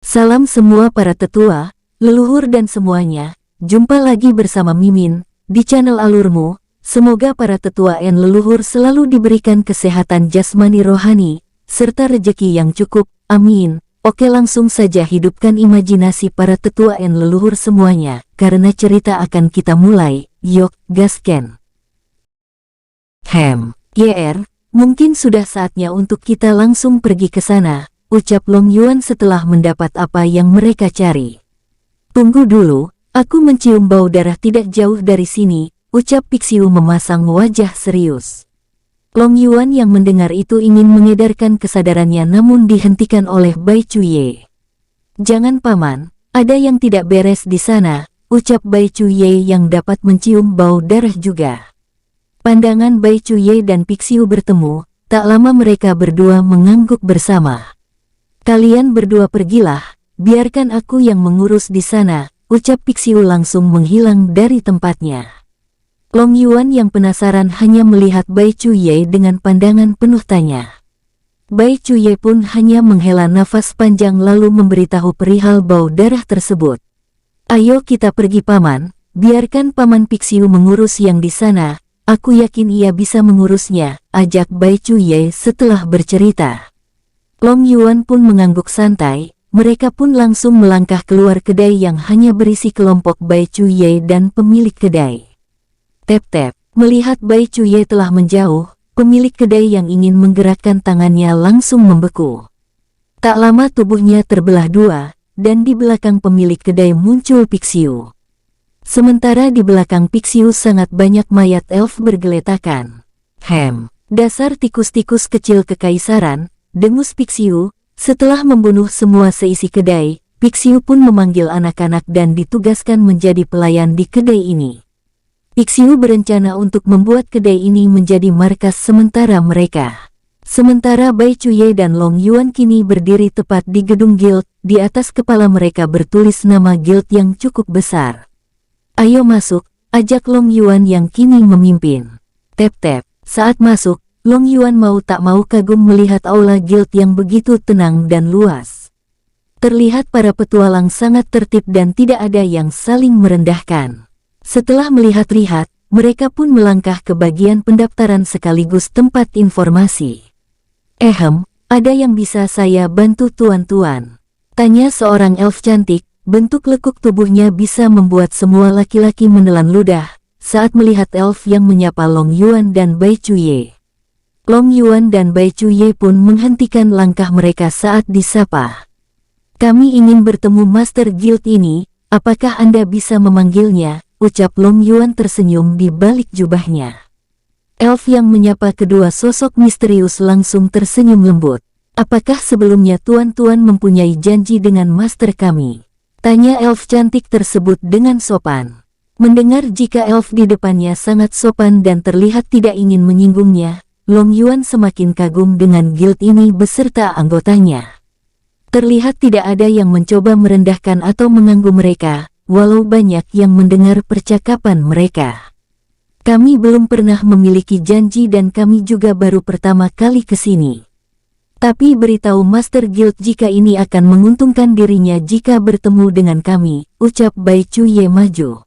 Salam semua para tetua, leluhur dan semuanya. Jumpa lagi bersama Mimin di channel Alurmu. Semoga para tetua dan leluhur selalu diberikan kesehatan jasmani rohani, serta rejeki yang cukup. Amin. Oke, langsung saja hidupkan imajinasi para tetua dan leluhur semuanya, karena cerita akan kita mulai. Yok, gasken. Mungkin sudah saatnya untuk kita langsung pergi ke sana, ucap Long Yuan setelah mendapat apa yang mereka cari. Tunggu dulu, aku mencium bau darah tidak jauh dari sini, ucap Pixiu memasang wajah serius. Long Yuan yang mendengar itu ingin mengedarkan kesadarannya namun dihentikan oleh Bai Chuye. Jangan paman, ada yang tidak beres di sana, ucap Bai Chuye yang dapat mencium bau darah juga. Pandangan Bai Chuye dan Pixiu bertemu, tak lama mereka berdua mengangguk bersama. Kalian berdua pergilah, biarkan aku yang mengurus di sana, ucap Pixiu langsung menghilang dari tempatnya. Long Yuan yang penasaran hanya melihat Bai Chuye dengan pandangan penuh tanya. Bai Chuye pun hanya menghela nafas panjang lalu memberitahu perihal bau darah tersebut. Ayo kita pergi paman, biarkan paman Pixiu mengurus yang di sana, aku yakin ia bisa mengurusnya, ajak Bai Chuye setelah bercerita. Long Yuan pun mengangguk santai, mereka pun langsung melangkah keluar kedai yang hanya berisi kelompok Bai Chuye dan pemilik kedai. Tep-tep, melihat Bai Chuye telah menjauh, pemilik kedai yang ingin menggerakkan tangannya langsung membeku. Tak lama tubuhnya terbelah dua, dan di belakang pemilik kedai muncul Pixiu. Sementara di belakang Pixiu sangat banyak mayat elf bergeletakan. Dasar tikus-tikus kecil kekaisaran, dengus Pixiu. Setelah membunuh semua seisi kedai, Pixiu pun memanggil anak-anak dan ditugaskan menjadi pelayan di kedai ini. Pixiu berencana untuk membuat kedai ini menjadi markas sementara mereka. Sementara Bai Chuye dan Long Yuan kini berdiri tepat di gedung guild, di atas kepala mereka bertulis nama guild yang cukup besar. Ayo masuk, ajak Long Yuan yang kini memimpin. Tep-tep, saat masuk, Long Yuan mau tak mau kagum melihat aula guild yang begitu tenang dan luas. Terlihat para petualang sangat tertib dan tidak ada yang saling merendahkan. Setelah melihat-lihat, mereka pun melangkah ke bagian pendaftaran sekaligus tempat informasi. Ada yang bisa saya bantu tuan-tuan? Tanya seorang elf cantik, bentuk lekuk tubuhnya bisa membuat semua laki-laki menelan ludah, saat melihat elf yang menyapa Long Yuan dan Bai Chuye. Long Yuan dan Bai Chuye pun menghentikan langkah mereka saat disapa. Kami ingin bertemu Master Guild ini, apakah Anda bisa memanggilnya? Ucap Long Yuan tersenyum di balik jubahnya. Elf yang menyapa kedua sosok misterius langsung tersenyum lembut. Apakah sebelumnya tuan-tuan mempunyai janji dengan Master kami? Tanya elf cantik tersebut dengan sopan. Mendengar jika elf di depannya sangat sopan dan terlihat tidak ingin menyinggungnya, Long Yuan semakin kagum dengan guild ini beserta anggotanya. Terlihat tidak ada yang mencoba merendahkan atau mengganggu mereka, walau banyak yang mendengar percakapan mereka. Kami belum pernah memiliki janji dan kami juga baru pertama kali ke sini. Tapi beritahu Master Guild jika ini akan menguntungkan dirinya jika bertemu dengan kami, ucap Bai Chuye maju.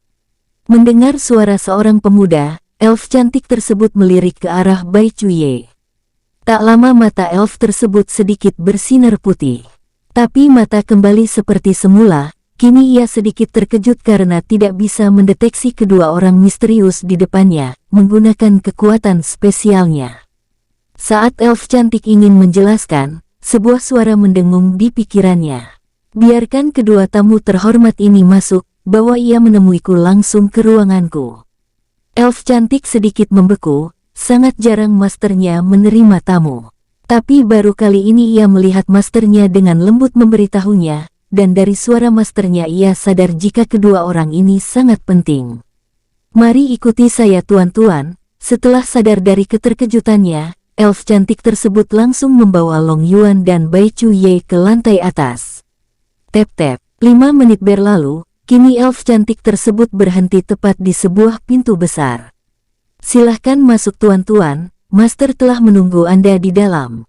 Mendengar suara seorang pemuda, elf cantik tersebut melirik ke arah Bai Chuye. Tak lama mata elf tersebut sedikit bersinar putih. Tapi mata kembali seperti semula, kini ia sedikit terkejut karena tidak bisa mendeteksi kedua orang misterius di depannya, menggunakan kekuatan spesialnya. Saat elf cantik ingin menjelaskan, sebuah suara mendengung di pikirannya. Biarkan kedua tamu terhormat ini masuk, bawa ia menemuiku langsung ke ruanganku. Elf cantik sedikit membeku, sangat jarang masternya menerima tamu. Tapi baru kali ini ia melihat masternya dengan lembut memberitahunya, dan dari suara masternya ia sadar jika kedua orang ini sangat penting. Mari ikuti saya tuan-tuan. Setelah sadar dari keterkejutannya, elf cantik tersebut langsung membawa Long Yuan dan Bai Chuye ke lantai atas. Tep-tep, 5 menit berlalu, kini elf cantik tersebut berhenti tepat di sebuah pintu besar. Silahkan masuk tuan-tuan, Master telah menunggu Anda di dalam.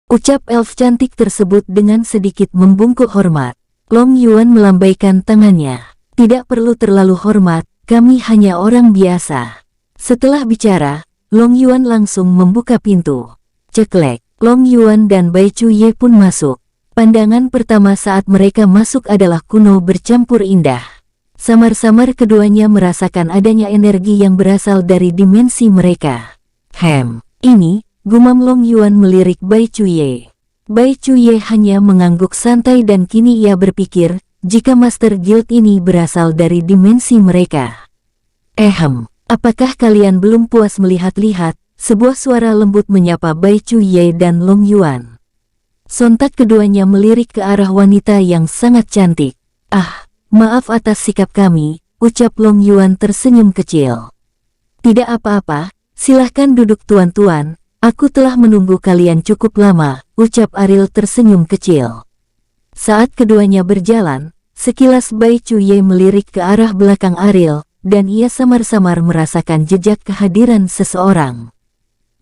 Ucap elf cantik tersebut dengan sedikit membungkuk hormat. Long Yuan melambaikan tangannya. Tidak perlu terlalu hormat, kami hanya orang biasa. Setelah bicara, Long Yuan langsung membuka pintu. Ceklek, Long Yuan dan Bai Chuye pun masuk. Pandangan pertama saat mereka masuk adalah kuno bercampur indah. Samar-samar keduanya merasakan adanya energi yang berasal dari dimensi mereka. Ini, gumam Long Yuan melirik Bai Chuye. Bai Chuye hanya mengangguk santai dan kini ia berpikir, jika Master Guild ini berasal dari dimensi mereka. Apakah kalian belum puas melihat-lihat? Sebuah suara lembut menyapa Bai Chuye dan Long Yuan. Sontak keduanya melirik ke arah wanita yang sangat cantik. Maaf atas sikap kami, ucap Long Yuan tersenyum kecil. Tidak apa-apa, silahkan duduk tuan-tuan. Aku telah menunggu kalian cukup lama, ucap Ariel tersenyum kecil. Saat keduanya berjalan, sekilas Bai Chuye melirik ke arah belakang Ariel, dan ia samar-samar merasakan jejak kehadiran seseorang.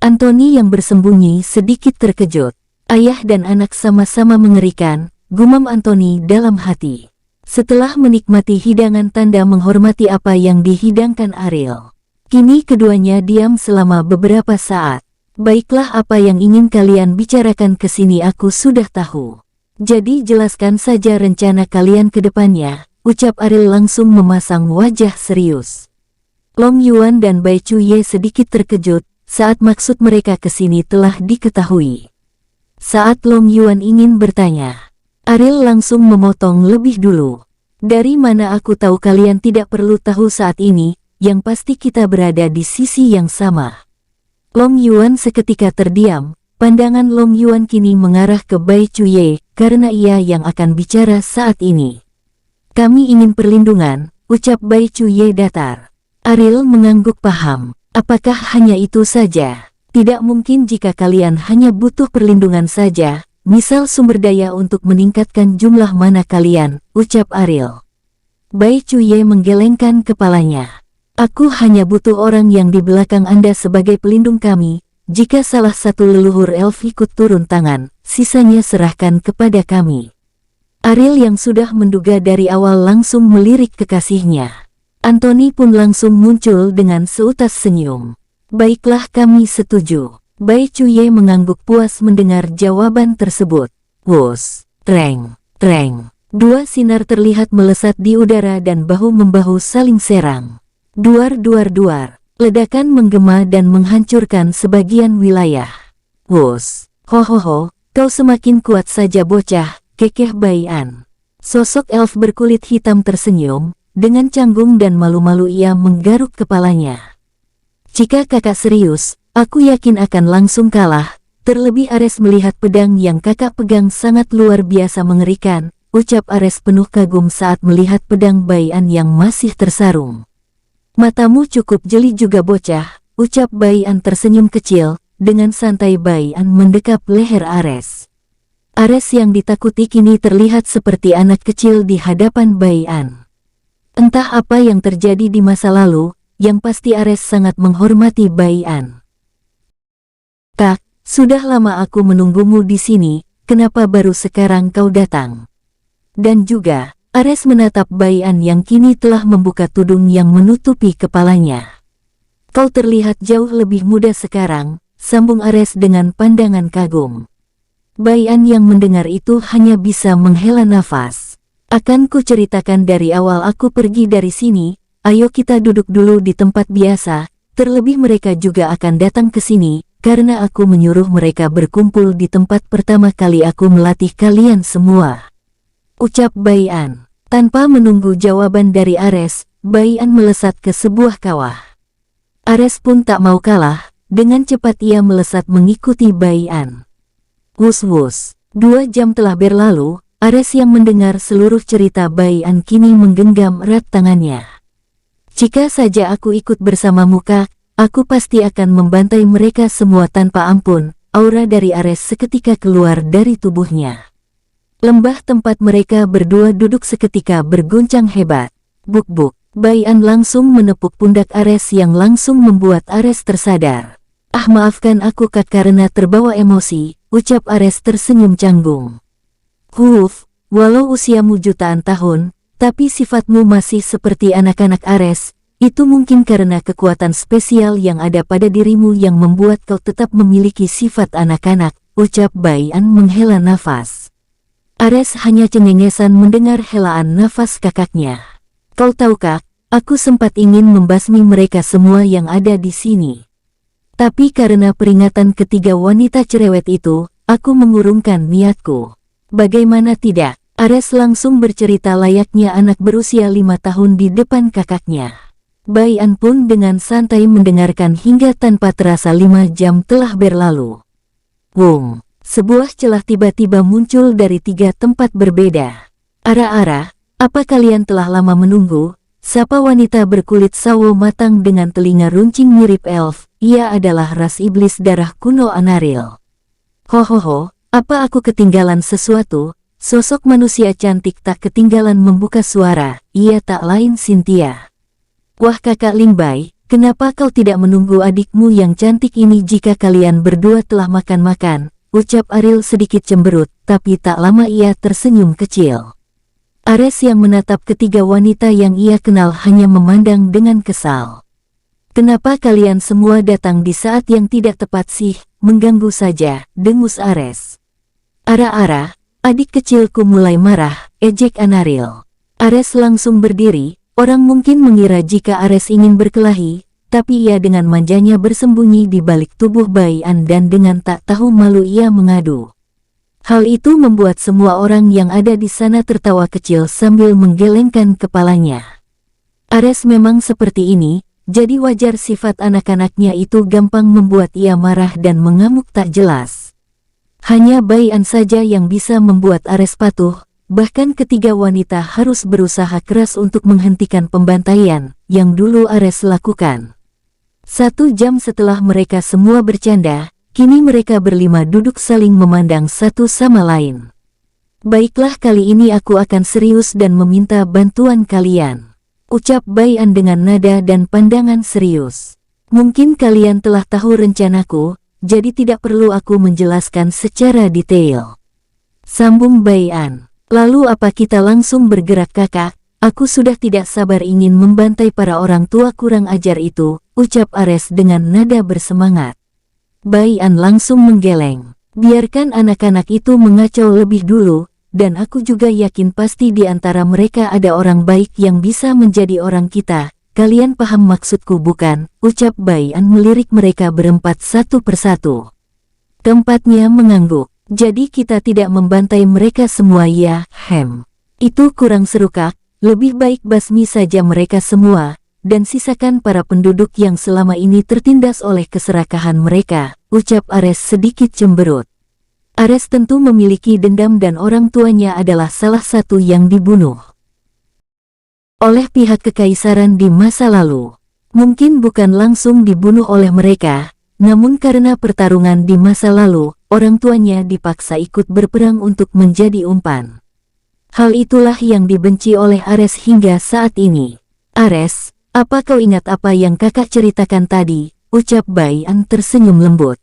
Anthony yang bersembunyi sedikit terkejut. Ayah dan anak sama-sama mengerikan, gumam Anthony dalam hati. Setelah menikmati hidangan tanda menghormati apa yang dihidangkan Ariel, kini keduanya diam selama beberapa saat. Baiklah, apa yang ingin kalian bicarakan ke sini aku sudah tahu. Jadi jelaskan saja rencana kalian ke depannya, ucap Ariel langsung memasang wajah serius. Long Yuan dan Bai Chuye sedikit terkejut saat maksud mereka ke sini telah diketahui. Saat Long Yuan ingin bertanya, Ariel langsung memotong lebih dulu. Dari mana aku tahu? Kalian tidak perlu tahu saat ini, yang pasti kita berada di sisi yang sama. Long Yuan seketika terdiam, pandangan Long Yuan kini mengarah ke Bai Chuye, karena ia yang akan bicara saat ini. Kami ingin perlindungan, ucap Bai Chuye datar. Ariel mengangguk paham, apakah hanya itu saja? Tidak mungkin jika kalian hanya butuh perlindungan saja, misal sumber daya untuk meningkatkan jumlah mana kalian, ucap Ariel. Bai Chuye menggelengkan kepalanya. Aku hanya butuh orang yang di belakang Anda sebagai pelindung kami. Jika salah satu leluhur elf ikut turun tangan, sisanya serahkan kepada kami. Ariel yang sudah menduga dari awal langsung melirik kekasihnya. Anthony pun langsung muncul dengan seutas senyum. Baiklah, kami setuju. Bai Chuye mengangguk puas mendengar jawaban tersebut. Wus, treng, treng. Dua sinar terlihat melesat di udara dan bahu-membahu saling serang. Duar duar duar, ledakan menggema dan menghancurkan sebagian wilayah. Wus, hohoho, kau semakin kuat saja bocah, kekeh Bai An. Sosok elf berkulit hitam tersenyum, dengan canggung dan malu-malu ia menggaruk kepalanya. Jika kakak serius, aku yakin akan langsung kalah, terlebih Ares melihat pedang yang kakak pegang sangat luar biasa mengerikan, ucap Ares penuh kagum saat melihat pedang Bai An yang masih tersarung. Matamu cukup jeli juga bocah, ucap Bai An tersenyum kecil, dengan santai Bai An mendekap leher Ares. Ares yang ditakuti kini terlihat seperti anak kecil di hadapan Bai An. Entah apa yang terjadi di masa lalu, yang pasti Ares sangat menghormati Bai An. Kak, sudah lama aku menunggumu di sini, kenapa baru sekarang kau datang? Dan juga, Ares menatap Bai An yang kini telah membuka tudung yang menutupi kepalanya. Kau terlihat jauh lebih muda sekarang, sambung Ares dengan pandangan kagum. Bai An yang mendengar itu hanya bisa menghela nafas. Akan ku ceritakan dari awal aku pergi dari sini, ayo kita duduk dulu di tempat biasa, terlebih mereka juga akan datang ke sini, karena aku menyuruh mereka berkumpul di tempat pertama kali aku melatih kalian semua. Ucap Bai An. Tanpa menunggu jawaban dari Ares, Bai An melesat ke sebuah kawah. Ares pun tak mau kalah, dengan cepat ia melesat mengikuti Bai An. Wus-wus, 2 jam telah berlalu, Ares yang mendengar seluruh cerita Bai An kini menggenggam erat tangannya. Jika saja aku ikut bersamamu Kak, aku pasti akan membantai mereka semua tanpa ampun, aura dari Ares seketika keluar dari tubuhnya. Lembah tempat mereka berdua duduk seketika berguncang hebat. Buk-buk, Bai An langsung menepuk pundak Ares yang langsung membuat Ares tersadar. Ah, maafkan aku Kak karena terbawa emosi, ucap Ares tersenyum canggung. Huff, walau usiamu jutaan tahun, tapi sifatmu masih seperti anak-anak Ares. Itu mungkin karena kekuatan spesial yang ada pada dirimu yang membuat kau tetap memiliki sifat anak-anak, ucap Baian menghela nafas. Ares hanya cengengesan mendengar helaan nafas kakaknya. Kau tahu Kak, aku sempat ingin membasmi mereka semua yang ada di sini. Tapi karena peringatan ketiga wanita cerewet itu, aku mengurungkan niatku. Bagaimana tidak, Ares langsung bercerita layaknya anak berusia 5 tahun di depan kakaknya. Baian pun dengan santai mendengarkan hingga tanpa terasa 5 jam telah berlalu. Wung, sebuah celah tiba-tiba muncul dari 3 tempat berbeda. Ara-ara, apa kalian telah lama menunggu? Sapa wanita berkulit sawo matang dengan telinga runcing mirip elf. Ia adalah ras iblis darah kuno Anaril. Hohoho, apa aku ketinggalan sesuatu? Sosok manusia cantik tak ketinggalan membuka suara. Ia tak lain Cynthia. Wah kakak Lingbai, kenapa kau tidak menunggu adikmu yang cantik ini jika kalian berdua telah makan-makan? Ucap Aril sedikit cemberut, tapi tak lama ia tersenyum kecil. Ares yang menatap ketiga wanita yang ia kenal hanya memandang dengan kesal. Kenapa kalian semua datang di saat yang tidak tepat sih? Mengganggu saja, dengus Ares. Ara-ara, adik kecilku mulai marah, ejek Anaril. Ares langsung berdiri. Orang mungkin mengira jika Ares ingin berkelahi, tapi ia dengan manjanya bersembunyi di balik tubuh Baian dan dengan tak tahu malu ia mengadu. Hal itu membuat semua orang yang ada di sana tertawa kecil sambil menggelengkan kepalanya. Ares memang seperti ini, jadi wajar sifat anak-anaknya itu gampang membuat ia marah dan mengamuk tak jelas. Hanya Baian saja yang bisa membuat Ares patuh. Bahkan ketiga wanita harus berusaha keras untuk menghentikan pembantaian yang dulu Ares lakukan. 1 jam setelah mereka semua bercanda, kini mereka berlima duduk saling memandang satu sama lain. Baiklah kali ini aku akan serius dan meminta bantuan kalian. Ucap Baian dengan nada dan pandangan serius. Mungkin kalian telah tahu rencanaku, jadi tidak perlu aku menjelaskan secara detail. Sambung Baian. Lalu apa kita langsung bergerak kakak? Aku sudah tidak sabar ingin membantai para orang tua kurang ajar itu, ucap Ares dengan nada bersemangat. Baian langsung menggeleng. Biarkan anak-anak itu mengacau lebih dulu, dan aku juga yakin pasti di antara mereka ada orang baik yang bisa menjadi orang kita. Kalian paham maksudku bukan? Ucap Baian melirik mereka berempat satu persatu. Keempatnya mengangguk. Jadi kita tidak membantai mereka semua ya, Itu kurang seru Kak, lebih baik basmi saja mereka semua, dan sisakan para penduduk yang selama ini tertindas oleh keserakahan mereka, ucap Ares sedikit cemberut. Ares tentu memiliki dendam dan orang tuanya adalah salah satu yang dibunuh oleh pihak kekaisaran di masa lalu. Mungkin bukan langsung dibunuh oleh mereka, namun karena pertarungan di masa lalu, orang tuanya dipaksa ikut berperang untuk menjadi umpan. Hal itulah yang dibenci oleh Ares hingga saat ini. Ares, apa kau ingat apa yang kakak ceritakan tadi? Ucap Baian tersenyum lembut.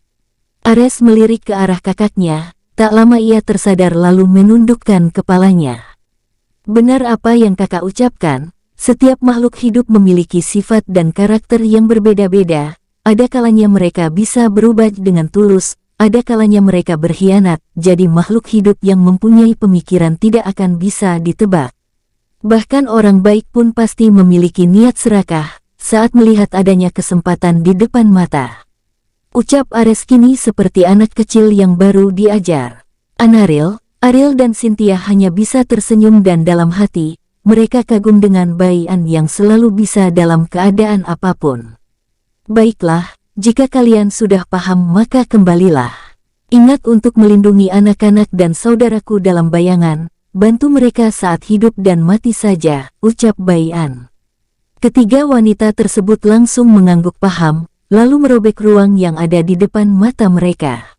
Ares melirik ke arah kakaknya, tak lama ia tersadar lalu menundukkan kepalanya. Benar apa yang kakak ucapkan, setiap makhluk hidup memiliki sifat dan karakter yang berbeda-beda, ada kalanya mereka bisa berubah dengan tulus, ada kalanya mereka berkhianat, jadi makhluk hidup yang mempunyai pemikiran tidak akan bisa ditebak. Bahkan orang baik pun pasti memiliki niat serakah saat melihat adanya kesempatan di depan mata. Ucap Ares kini seperti anak kecil yang baru diajar. Anaril, Aril dan Cynthia hanya bisa tersenyum dan dalam hati, mereka kagum dengan Baian yang selalu bisa dalam keadaan apapun. Baiklah, jika kalian sudah paham maka kembalilah. Ingat untuk melindungi anak-anak dan saudaraku dalam bayangan, bantu mereka saat hidup dan mati saja, ucap Baian. Ketiga wanita tersebut langsung mengangguk paham, lalu merobek ruang yang ada di depan mata mereka.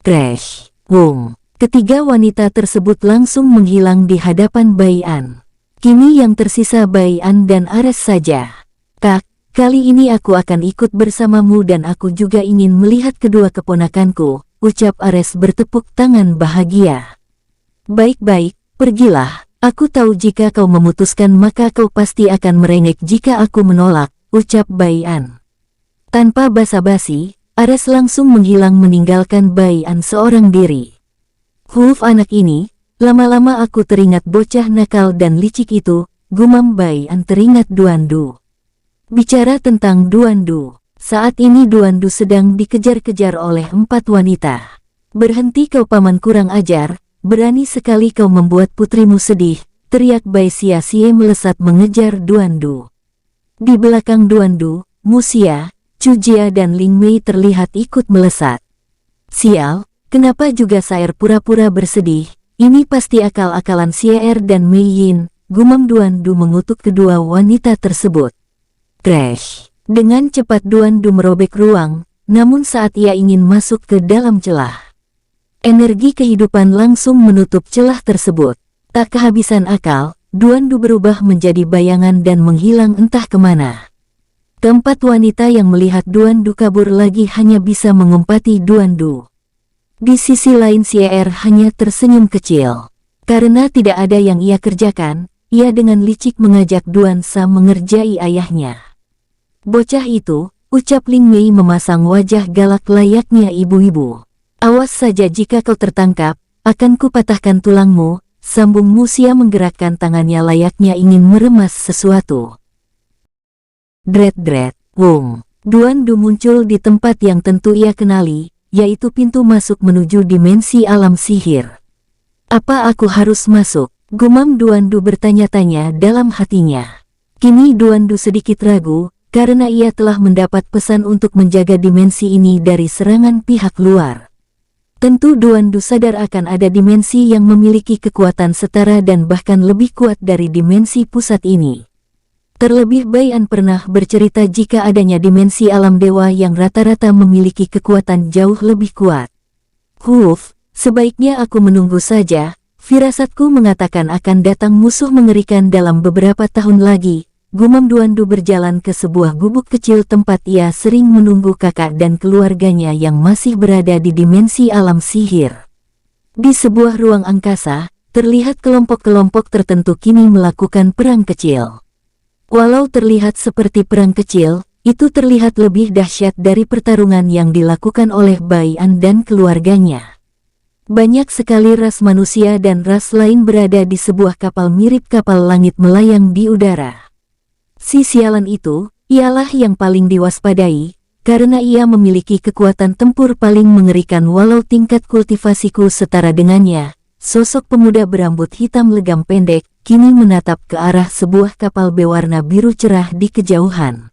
Crash, boom. Ketiga wanita tersebut langsung menghilang di hadapan Baian. Kini yang tersisa Baian dan Ares saja. Kak, Kali ini aku akan ikut bersamamu dan aku juga ingin melihat kedua keponakanku, ucap Ares bertepuk tangan bahagia. Baik-baik, pergilah. Aku tahu jika kau memutuskan maka kau pasti akan merengek jika aku menolak, ucap Bai-an. Tanpa basa-basi, Ares langsung menghilang meninggalkan Bai-an seorang diri. Anak ini, lama-lama aku teringat bocah nakal dan licik itu, gumam Bai-an teringat Duandu. Bicara tentang Duandu, saat ini Duandu sedang dikejar-kejar oleh 4 wanita. Berhenti kau paman kurang ajar, berani sekali kau membuat putrimu sedih, teriak Bai Sia-sie melesat mengejar Duandu. Di belakang Duandu, Musia, Chujia dan Ling Mei terlihat ikut melesat. Sial, kenapa juga Saer pura-pura bersedih, ini pasti akal-akalan Sier dan Mei Yin, gumam Duandu mengutuk kedua wanita tersebut. Crash! Dengan cepat Duandu merobek ruang, namun saat ia ingin masuk ke dalam celah, energi kehidupan langsung menutup celah tersebut. Tak kehabisan akal, Duandu berubah menjadi bayangan dan menghilang entah kemana. Keempat wanita yang melihat Duandu kabur lagi hanya bisa mengumpati Duandu. Di sisi lain Sier hanya tersenyum kecil. Karena tidak ada yang ia kerjakan, ia dengan licik mengajak Duansa mengerjai ayahnya. Bocah itu, ucap Ling Mei memasang wajah galak layaknya ibu-ibu. Awas saja jika kau tertangkap, akan kupatahkan tulangmu, sambung Musia menggerakkan tangannya layaknya ingin meremas sesuatu. Dret-dret, wong. Duandu muncul di tempat yang tentu ia kenali, yaitu pintu masuk menuju dimensi alam sihir. Apa aku harus masuk? Gumam Duandu bertanya-tanya dalam hatinya. Kini Duandu sedikit ragu, karena ia telah mendapat pesan untuk menjaga dimensi ini dari serangan pihak luar. Tentu Duandu sadar akan ada dimensi yang memiliki kekuatan setara dan bahkan lebih kuat dari dimensi pusat ini. Terlebih Bai-an pernah bercerita jika adanya dimensi alam dewa yang rata-rata memiliki kekuatan jauh lebih kuat. Sebaiknya aku menunggu saja, firasatku mengatakan akan datang musuh mengerikan dalam beberapa tahun lagi. Gumam Duandu berjalan ke sebuah gubuk kecil tempat ia sering menunggu kakak dan keluarganya yang masih berada di dimensi alam sihir. Di sebuah ruang angkasa, terlihat kelompok-kelompok tertentu kini melakukan perang kecil. Walau terlihat seperti perang kecil, itu terlihat lebih dahsyat dari pertarungan yang dilakukan oleh Bai-an dan keluarganya. Banyak sekali ras manusia dan ras lain berada di sebuah kapal mirip kapal langit melayang di udara. Si sialan itu, ialah yang paling diwaspadai, karena ia memiliki kekuatan tempur paling mengerikan walau tingkat kultivasiku setara dengannya. Sosok pemuda berambut hitam legam pendek, kini menatap ke arah sebuah kapal berwarna biru cerah di kejauhan.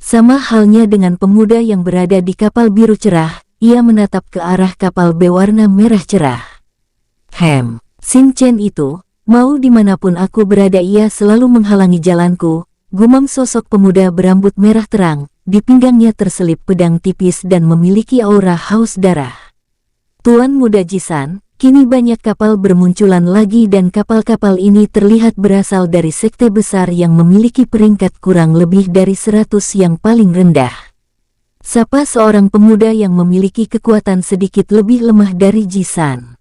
Sama halnya dengan pemuda yang berada di kapal biru cerah, ia menatap ke arah kapal berwarna merah cerah. Sin Chen itu, mau dimanapun aku berada ia selalu menghalangi jalanku. Gumam sosok pemuda berambut merah terang, di pinggangnya terselip pedang tipis dan memiliki aura haus darah. Tuan Muda Jisan, kini banyak kapal bermunculan lagi dan kapal-kapal ini terlihat berasal dari sekte besar yang memiliki peringkat kurang lebih dari 100 yang paling rendah. Sapa seorang pemuda yang memiliki kekuatan sedikit lebih lemah dari Jisan.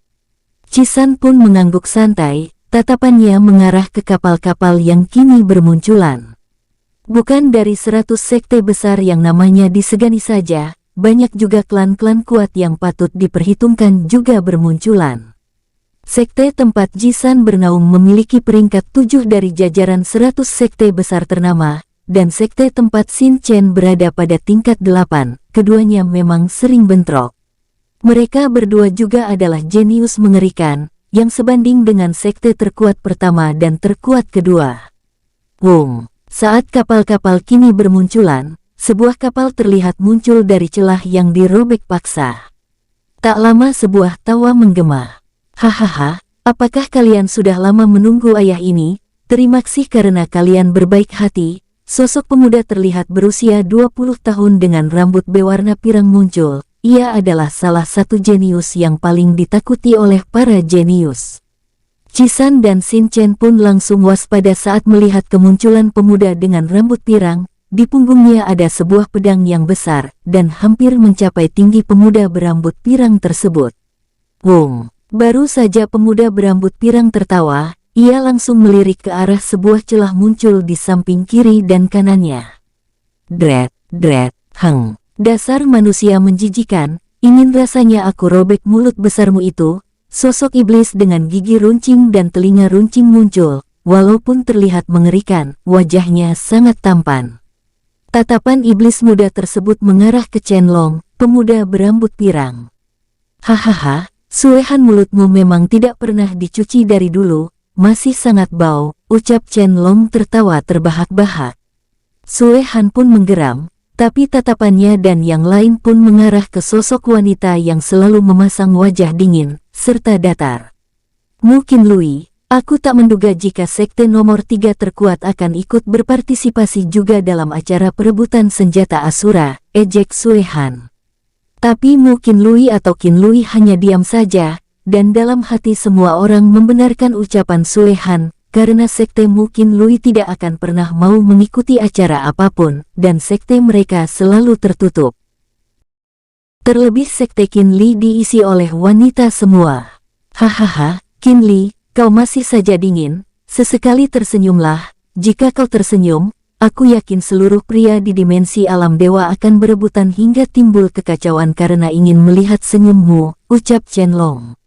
Jisan pun mengangguk santai, tatapannya mengarah ke kapal-kapal yang kini bermunculan. Bukan dari 100 sekte besar yang namanya disegani saja, banyak juga klan-klan kuat yang patut diperhitungkan juga bermunculan. Sekte tempat Jisan bernaung memiliki peringkat 7 dari jajaran 100 sekte besar ternama, dan sekte tempat Sin Chen berada pada tingkat 8, keduanya memang sering bentrok. Mereka berdua juga adalah jenius mengerikan, yang sebanding dengan sekte terkuat pertama dan terkuat kedua. Saat kapal-kapal kini bermunculan, sebuah kapal terlihat muncul dari celah yang dirobek paksa. Tak lama sebuah tawa menggema. Hahaha, apakah kalian sudah lama menunggu ayah ini? Terima kasih karena kalian berbaik hati. Sosok pemuda terlihat berusia 20 tahun dengan rambut berwarna pirang muncul. Ia adalah salah satu jenius yang paling ditakuti oleh para jenius. Jisan dan Sin Chen pun langsung waspada saat melihat kemunculan pemuda dengan rambut pirang, di punggungnya ada sebuah pedang yang besar dan hampir mencapai tinggi pemuda berambut pirang tersebut. Wong, baru saja pemuda berambut pirang tertawa, ia langsung melirik ke arah sebuah celah muncul di samping kiri dan kanannya. Dret, heng, dasar manusia menjijikan, ingin rasanya aku robek mulut besarmu itu. Sosok iblis dengan gigi runcing dan telinga runcing muncul, walaupun terlihat mengerikan, wajahnya sangat tampan. Tatapan iblis muda tersebut mengarah ke Chen Long, pemuda berambut pirang. Hahaha, suehan mulutmu memang tidak pernah dicuci dari dulu, masih sangat bau, ucap Chen Long tertawa terbahak-bahak. Suehan pun menggeram, tapi tatapannya dan yang lain pun mengarah ke sosok wanita yang selalu memasang wajah dingin, serta datar. Mungkin Lui, aku tak menduga jika sekte nomor 3 terkuat akan ikut berpartisipasi juga dalam acara perebutan senjata Asura, ejek Suehan. Tapi mungkin Lui atau Qin Lui hanya diam saja, dan dalam hati semua orang membenarkan ucapan Suehan, karena sekte mungkin Lui tidak akan pernah mau mengikuti acara apapun, dan sekte mereka selalu tertutup. Terlebih sekte Qin Li diisi oleh wanita semua. Hahaha, Qin Li, kau masih saja dingin, sesekali tersenyumlah, jika kau tersenyum, aku yakin seluruh pria di dimensi alam dewa akan berebutan hingga timbul kekacauan karena ingin melihat senyummu, ucap Chen Long.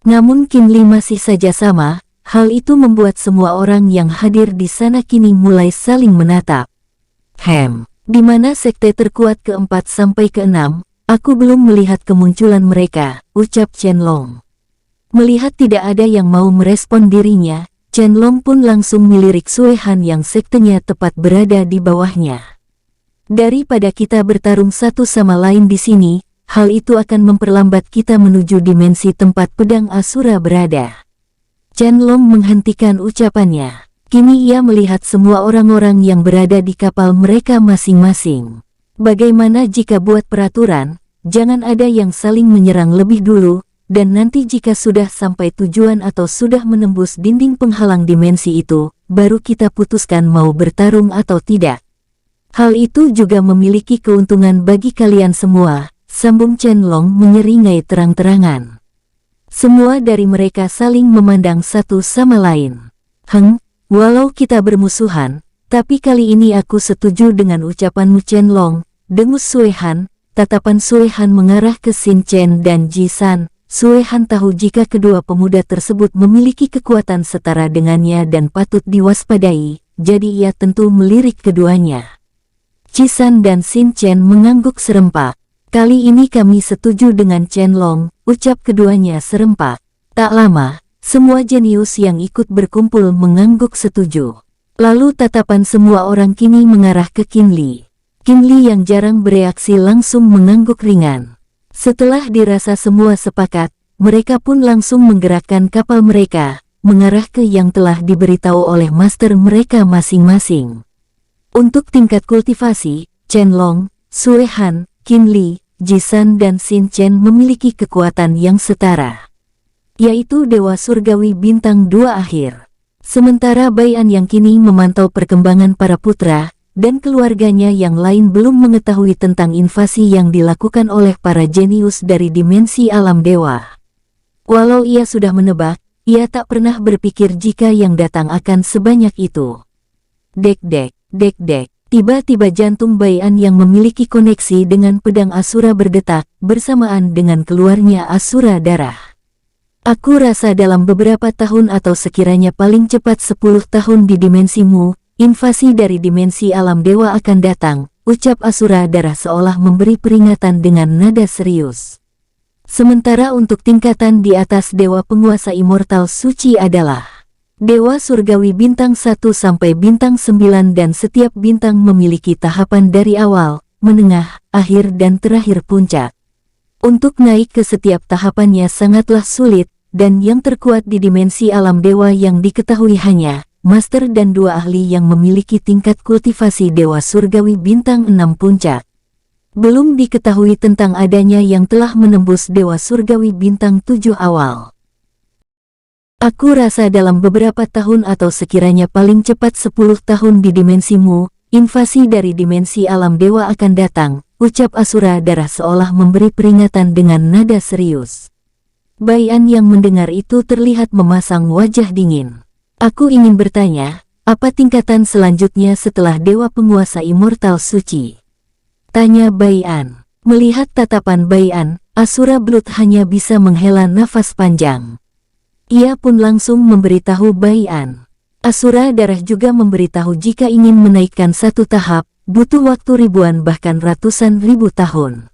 Namun Qin Li masih saja sama, hal itu membuat semua orang yang hadir di sana kini mulai saling menatap. Di mana sekte terkuat keempat sampai keenam? Aku belum melihat kemunculan mereka, ucap Chen Long. Melihat tidak ada yang mau merespon dirinya, Chen Long pun langsung melirik Suehan yang sektenya tepat berada di bawahnya. Daripada kita bertarung satu sama lain di sini, hal itu akan memperlambat kita menuju dimensi tempat pedang Asura berada. Chen Long menghentikan ucapannya. Kini ia melihat semua orang-orang yang berada di kapal mereka masing-masing. Bagaimana jika buat peraturan, jangan ada yang saling menyerang lebih dulu, dan nanti jika sudah sampai tujuan atau sudah menembus dinding penghalang dimensi itu, baru kita putuskan mau bertarung atau tidak. Hal itu juga memiliki keuntungan bagi kalian semua, sambung Chen Long menyeringai terang-terangan. Semua dari mereka saling memandang satu sama lain. Walau kita bermusuhan, tapi kali ini aku setuju dengan ucapanmu Chen Long, dengus Suehan. Tatapan Suehan mengarah ke Xin Chen dan Ji San. Suehan tahu jika kedua pemuda tersebut memiliki kekuatan setara dengannya dan patut diwaspadai, jadi ia tentu melirik keduanya. Ji San dan Xin Chen mengangguk serempak. Kali ini kami setuju dengan Chen Long, ucap keduanya serempak. Tak lama, semua jenius yang ikut berkumpul mengangguk setuju. Lalu tatapan semua orang kini mengarah ke Qin Li. Qin Li yang jarang bereaksi langsung mengangguk ringan. Setelah dirasa semua sepakat, mereka pun langsung menggerakkan kapal mereka, mengarah ke yang telah diberitahu oleh master mereka masing-masing. Untuk tingkat kultivasi, Chen Long, Suehan, Qin Li, Ji San dan Xin Chen memiliki kekuatan yang setara, yaitu Dewa Surgawi Bintang 2 akhir. Sementara Baian yang kini memantau perkembangan para putra dan keluarganya yang lain belum mengetahui tentang invasi yang dilakukan oleh para jenius dari dimensi alam dewa. Walau ia sudah menebak, ia tak pernah berpikir jika yang datang akan sebanyak itu. Dek-dek, tiba-tiba jantung Baian yang memiliki koneksi dengan pedang Asura berdetak, bersamaan dengan keluarnya Asura darah. Aku rasa dalam beberapa tahun atau sekiranya paling cepat 10 tahun di dimensimu, invasi dari dimensi alam dewa akan datang, ucap Asura darah seolah memberi peringatan dengan nada serius. Sementara untuk tingkatan di atas dewa penguasa immortal suci adalah Dewa Surgawi Bintang 1 sampai Bintang 9 dan setiap bintang memiliki tahapan dari awal, menengah, akhir dan terakhir puncak. Untuk naik ke setiap tahapannya sangatlah sulit, dan yang terkuat di dimensi alam dewa yang diketahui hanya master dan 2 ahli yang memiliki tingkat kultivasi Dewa Surgawi Bintang 6 puncak. Belum diketahui tentang adanya yang telah menembus Dewa Surgawi Bintang 7 awal. Aku rasa dalam beberapa tahun atau sekiranya paling cepat 10 tahun di dimensimu, invasi dari dimensi alam dewa akan datang, ucap Asura Darah seolah memberi peringatan dengan nada serius. Bai-an yang mendengar itu terlihat memasang wajah dingin. Aku ingin bertanya, apa tingkatan selanjutnya setelah dewa penguasa immortal suci? Tanya Bai-an. Melihat tatapan Bai-an, Asura Blood hanya bisa menghela nafas panjang. Ia pun langsung memberitahu Bai-an. Asura Darah juga memberitahu jika ingin menaikkan satu tahap, butuh waktu ribuan bahkan ratusan ribu tahun.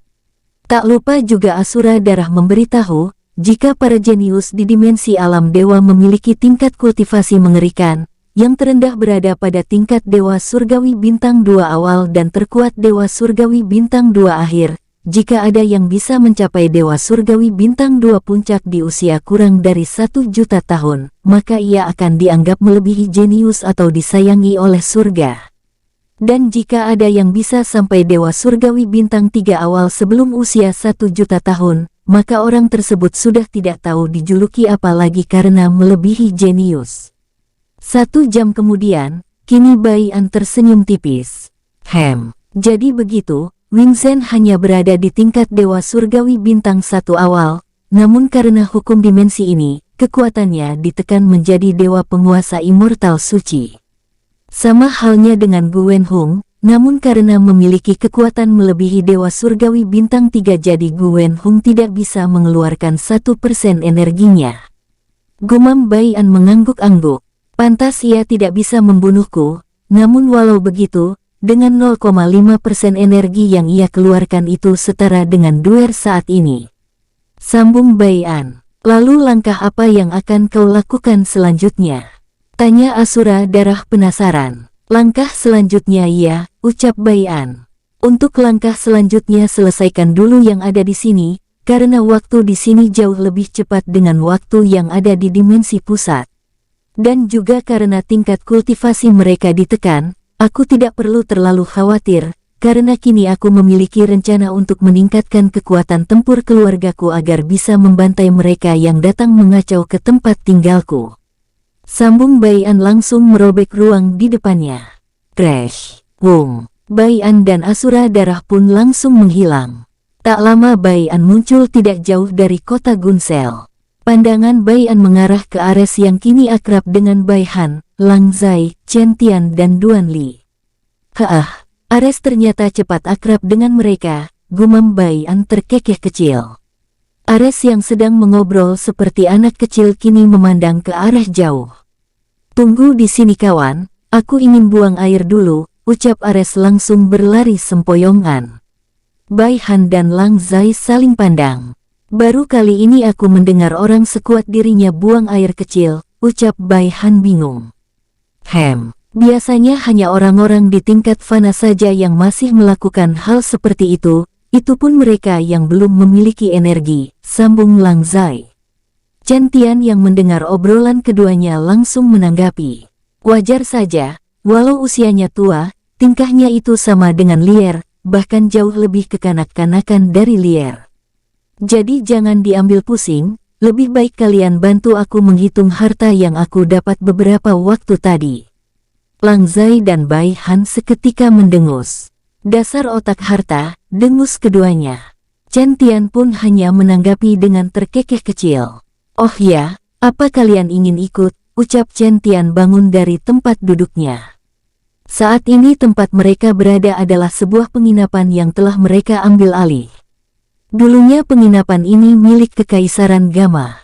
Tak lupa juga Asura Darah memberitahu, jika para jenius di dimensi alam dewa memiliki tingkat kultivasi mengerikan, yang terendah berada pada tingkat Dewa Surgawi Bintang 2 awal dan terkuat Dewa Surgawi Bintang 2 akhir. Jika ada yang bisa mencapai Dewa Surgawi Bintang 2 puncak di usia kurang dari 1 juta tahun, maka ia akan dianggap melebihi jenius atau disayangi oleh surga. Dan jika ada yang bisa sampai Dewa Surgawi Bintang 3 awal sebelum usia 1 juta tahun, maka orang tersebut sudah tidak tahu dijuluki apa lagi karena melebihi jenius. 1 jam kemudian, kini Bai-an tersenyum tipis. Jadi begitu. Wing Zhen hanya berada di tingkat Dewa Surgawi Bintang 1 awal, namun karena hukum dimensi ini, kekuatannya ditekan menjadi Dewa Penguasa Immortal Suci. Sama halnya dengan Gu Wenhong, namun karena memiliki kekuatan melebihi Dewa Surgawi Bintang 3 jadi Gu Wenhong tidak bisa mengeluarkan 1% energinya. Gumam Bai-an mengangguk-angguk. Pantas ia tidak bisa membunuhku, namun walau begitu, dengan 0,5% energi yang ia keluarkan itu setara dengan duer saat ini. Sambung Bai-an. Lalu langkah apa yang akan kau lakukan selanjutnya? Tanya Asura Darah penasaran. Langkah selanjutnya ya, ucap Bai-an. Untuk langkah selanjutnya selesaikan dulu yang ada di sini, karena waktu di sini jauh lebih cepat dengan waktu yang ada di dimensi pusat. Dan juga karena tingkat kultivasi mereka ditekan, aku tidak perlu terlalu khawatir, karena kini aku memiliki rencana untuk meningkatkan kekuatan tempur keluargaku agar bisa membantai mereka yang datang mengacau ke tempat tinggalku. Sambung Bai-an langsung merobek ruang di depannya. Crash! Boom! Bai-an dan Asura Darah pun langsung menghilang. Tak lama Bai-an muncul tidak jauh dari kota Gunsel. Pandangan Bai-an mengarah ke Ares yang kini akrab dengan Bai Han, Lang Zai, Chen Tian dan Duan Li. Ares ternyata cepat akrab dengan mereka, gumam Bai-an terkekeh kecil. Ares yang sedang mengobrol seperti anak kecil kini memandang ke arah jauh. Tunggu di sini kawan, aku ingin buang air dulu, ucap Ares langsung berlari sempoyongan. Bai Han dan Lang Zai saling pandang. Baru kali ini aku mendengar orang sekuat dirinya buang air kecil, ucap Bai Han bingung. Biasanya hanya orang-orang di tingkat fana saja yang masih melakukan hal seperti itu pun mereka yang belum memiliki energi, sambung Lang Zai. Chen Tian yang mendengar obrolan keduanya langsung menanggapi. Wajar saja, walau usianya tua, tingkahnya itu sama dengan Lier, bahkan jauh lebih kekanak-kanakan dari Lier. Jadi jangan diambil pusing, lebih baik kalian bantu aku menghitung harta yang aku dapat beberapa waktu tadi. Lang Zai dan Bai Han seketika mendengus. Dasar otak harta, dengus keduanya. Chen Tian pun hanya menanggapi dengan terkekeh kecil. Oh ya, apa kalian ingin ikut, ucap Chen Tian bangun dari tempat duduknya. Saat ini tempat mereka berada adalah sebuah penginapan yang telah mereka ambil alih. Dulunya penginapan ini milik Kekaisaran Gamma.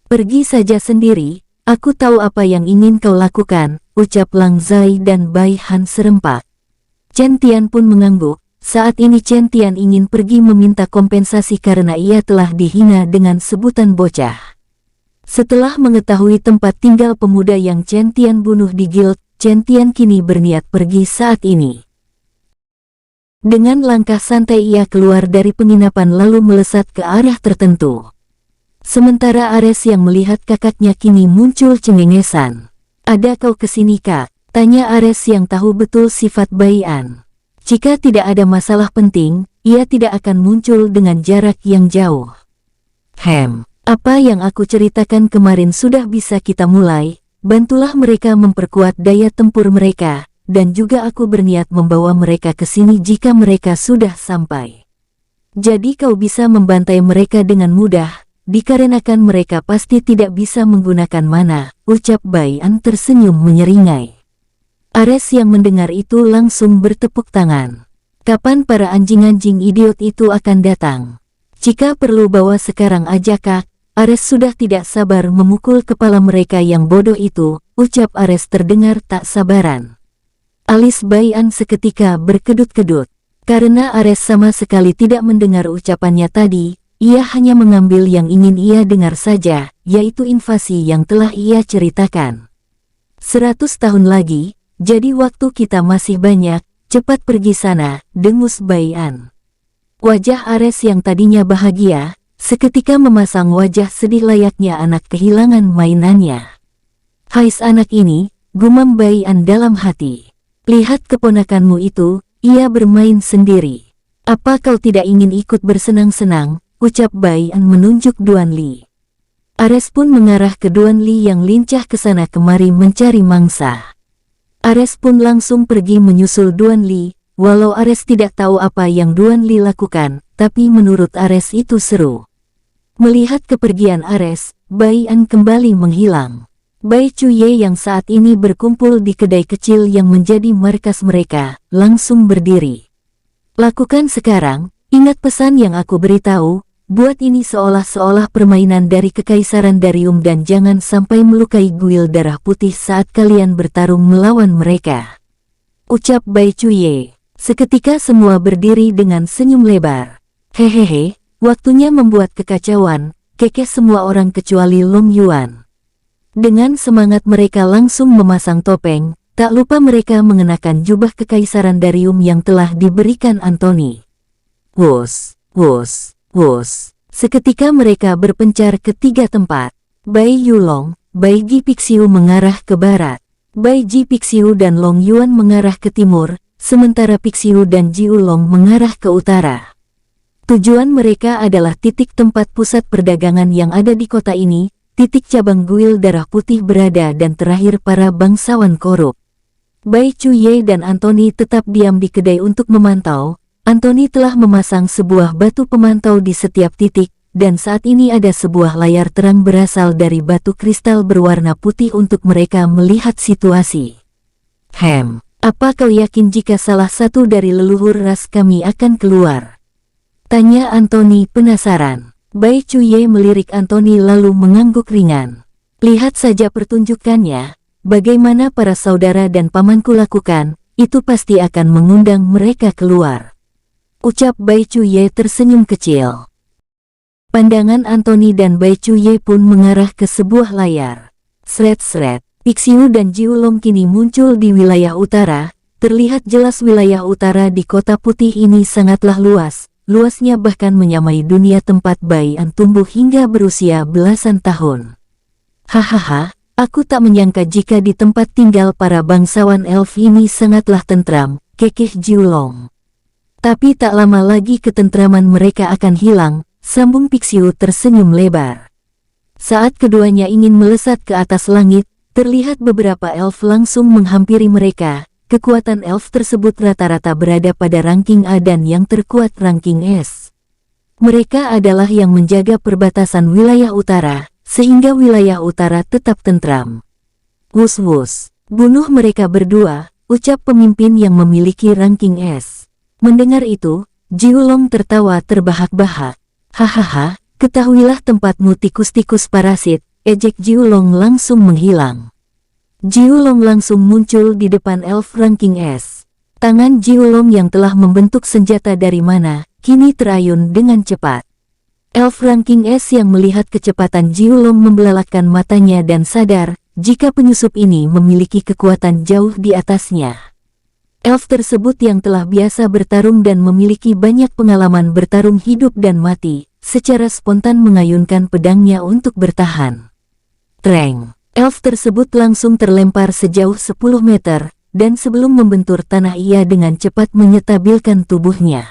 Pergi saja sendiri, aku tahu apa yang ingin kau lakukan, ucap Lang Zai dan Bai Han serempak. Chen Tian pun mengangguk, saat ini Chen Tian ingin pergi meminta kompensasi karena ia telah dihina dengan sebutan bocah. Setelah mengetahui tempat tinggal pemuda yang Chen Tian bunuh di guild, Chen Tian kini berniat pergi saat ini. Dengan langkah santai ia keluar dari penginapan lalu melesat ke arah tertentu. Sementara Ares yang melihat kakaknya kini muncul cengengesan. Ada kau kesini kak? Tanya Ares yang tahu betul sifat Bai-an. Jika tidak ada masalah penting, ia tidak akan muncul dengan jarak yang jauh. Apa yang aku ceritakan kemarin sudah bisa kita mulai, bantulah mereka memperkuat daya tempur mereka, dan juga aku berniat membawa mereka ke sini jika mereka sudah sampai. Jadi kau bisa membantai mereka dengan mudah, dikarenakan mereka pasti tidak bisa menggunakan mana, ucap Bai An tersenyum menyeringai. Ares yang mendengar itu langsung bertepuk tangan. Kapan para anjing-anjing idiot itu akan datang? Jika perlu bawa sekarang aja Kak. Ares sudah tidak sabar memukul kepala mereka yang bodoh itu, ucap Ares terdengar tak sabaran. Alis Bai An seketika berkedut-kedut. Karena Ares sama sekali tidak mendengar ucapannya tadi, ia hanya mengambil yang ingin ia dengar saja, yaitu invasi yang telah ia ceritakan. 100 tahun lagi, jadi waktu kita masih banyak, cepat pergi sana, dengus Bai An. Wajah Ares yang tadinya bahagia, seketika memasang wajah sedih layaknya anak kehilangan mainannya. Hais anak ini, gumam Bai An dalam hati. Lihat keponakanmu itu, ia bermain sendiri. Apa kau tidak ingin ikut bersenang-senang, ucap Bai An menunjuk Duan Li. Ares pun mengarah ke Duan Li yang lincah ke sana kemari mencari mangsa. Ares pun langsung pergi menyusul Duan Li, walau Ares tidak tahu apa yang Duan Li lakukan, tapi menurut Ares itu seru. Melihat kepergian Ares, Bai An kembali menghilang. Bai Cuye yang saat ini berkumpul di kedai kecil yang menjadi markas mereka, langsung berdiri. Lakukan sekarang, ingat pesan yang aku beritahu, buat ini seolah-olah permainan dari Kekaisaran Darium dan jangan sampai melukai guil darah putih saat kalian bertarung melawan mereka. Ucap Bai Cuye. Seketika semua berdiri dengan senyum lebar. Hehehe. Waktunya membuat kekacauan, kekeh semua orang kecuali Long Yuan. Dengan semangat mereka langsung memasang topeng, tak lupa mereka mengenakan jubah Kekaisaran Darium yang telah diberikan Anthony. Wos, wos, wos. Seketika mereka berpencar ke 3 tempat. Bai Yulong, Bai Ji Pixiu mengarah ke barat. Bai Ji Pixiu dan Long Yuan mengarah ke timur, sementara Pixiu dan Ji Ulong mengarah ke utara. Tujuan mereka adalah titik tempat pusat perdagangan yang ada di kota ini, titik cabang guil darah putih berada dan terakhir para bangsawan korup. Bai Cuye dan Anthony tetap diam di kedai untuk memantau. Anthony telah memasang sebuah batu pemantau di setiap titik, dan saat ini ada sebuah layar terang berasal dari batu kristal berwarna putih untuk mereka melihat situasi. Apa kau yakin jika salah satu dari leluhur ras kami akan keluar? Tanya Anthony penasaran. Bai Cuye melirik Anthony lalu mengangguk ringan. Lihat saja pertunjukannya, bagaimana para saudara dan pamanku lakukan, itu pasti akan mengundang mereka keluar. Ucap Bai Cuye tersenyum kecil. Pandangan Anthony dan Bai Cuye pun mengarah ke sebuah layar. Sret-sret, Pixiu dan Jiulong kini muncul di wilayah utara. Terlihat jelas wilayah utara di kota putih ini sangatlah luas. Luasnya bahkan menyamai dunia tempat Bai An tumbuh hingga berusia belasan tahun. Hahaha, aku tak menyangka jika di tempat tinggal para bangsawan elf ini sangatlah tentram, kekeh Jiulong. Tapi tak lama lagi ketentraman mereka akan hilang, sambung Pixiu tersenyum lebar. Saat keduanya ingin melesat ke atas langit, terlihat beberapa elf langsung menghampiri mereka. Kekuatan elf tersebut rata-rata berada pada ranking A dan yang terkuat ranking S. Mereka adalah yang menjaga perbatasan wilayah utara, sehingga wilayah utara tetap tentram. Wus-wus, bunuh mereka berdua, ucap pemimpin yang memiliki ranking S. Mendengar itu, Jiulong tertawa terbahak-bahak. Hahaha, ketahuilah tempatmu tikus-tikus parasit, ejek Jiulong langsung menghilang. Jiulong langsung muncul di depan elf ranking S. Tangan Jiulong yang telah membentuk senjata dari mana, kini terayun dengan cepat. Elf ranking S yang melihat kecepatan Jiulong membelalakan matanya dan sadar, jika penyusup ini memiliki kekuatan jauh di atasnya. Elf tersebut yang telah biasa bertarung dan memiliki banyak pengalaman bertarung hidup dan mati, secara spontan mengayunkan pedangnya untuk bertahan. Treng! Elf tersebut langsung terlempar sejauh 10 meter, dan sebelum membentur tanah ia dengan cepat menyetabilkan tubuhnya.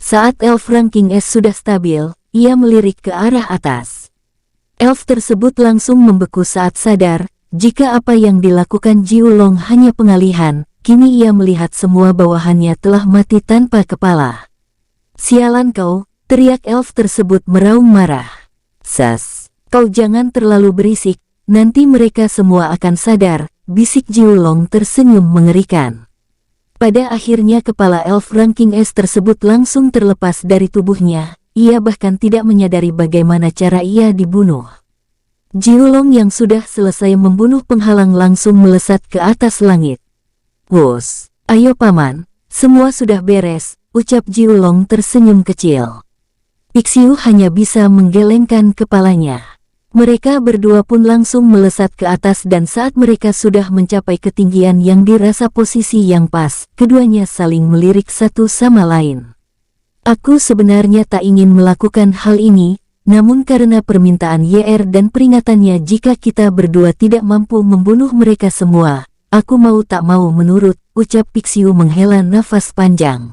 Saat elf ranking S sudah stabil, ia melirik ke arah atas. Elf tersebut langsung membeku saat sadar, jika apa yang dilakukan Jiulong hanya pengalihan, kini ia melihat semua bawahannya telah mati tanpa kepala. "Sialan kau!" teriak elf tersebut meraung marah. "Sas, kau jangan terlalu berisik, nanti mereka semua akan sadar," bisik Jiulong tersenyum mengerikan. Pada akhirnya kepala elf ranking S tersebut langsung terlepas dari tubuhnya, ia bahkan tidak menyadari bagaimana cara ia dibunuh. Jiulong yang sudah selesai membunuh penghalang langsung melesat ke atas langit. "Wos, ayo paman, semua sudah beres," ucap Jiulong tersenyum kecil. Pixiu hanya bisa menggelengkan kepalanya. Mereka berdua pun langsung melesat ke atas dan saat mereka sudah mencapai ketinggian yang dirasa posisi yang pas, keduanya saling melirik satu sama lain. "Aku sebenarnya tak ingin melakukan hal ini, namun karena permintaan YR dan peringatannya jika kita berdua tidak mampu membunuh mereka semua, aku mau tak mau menurut," ucap Pixiu menghela nafas panjang.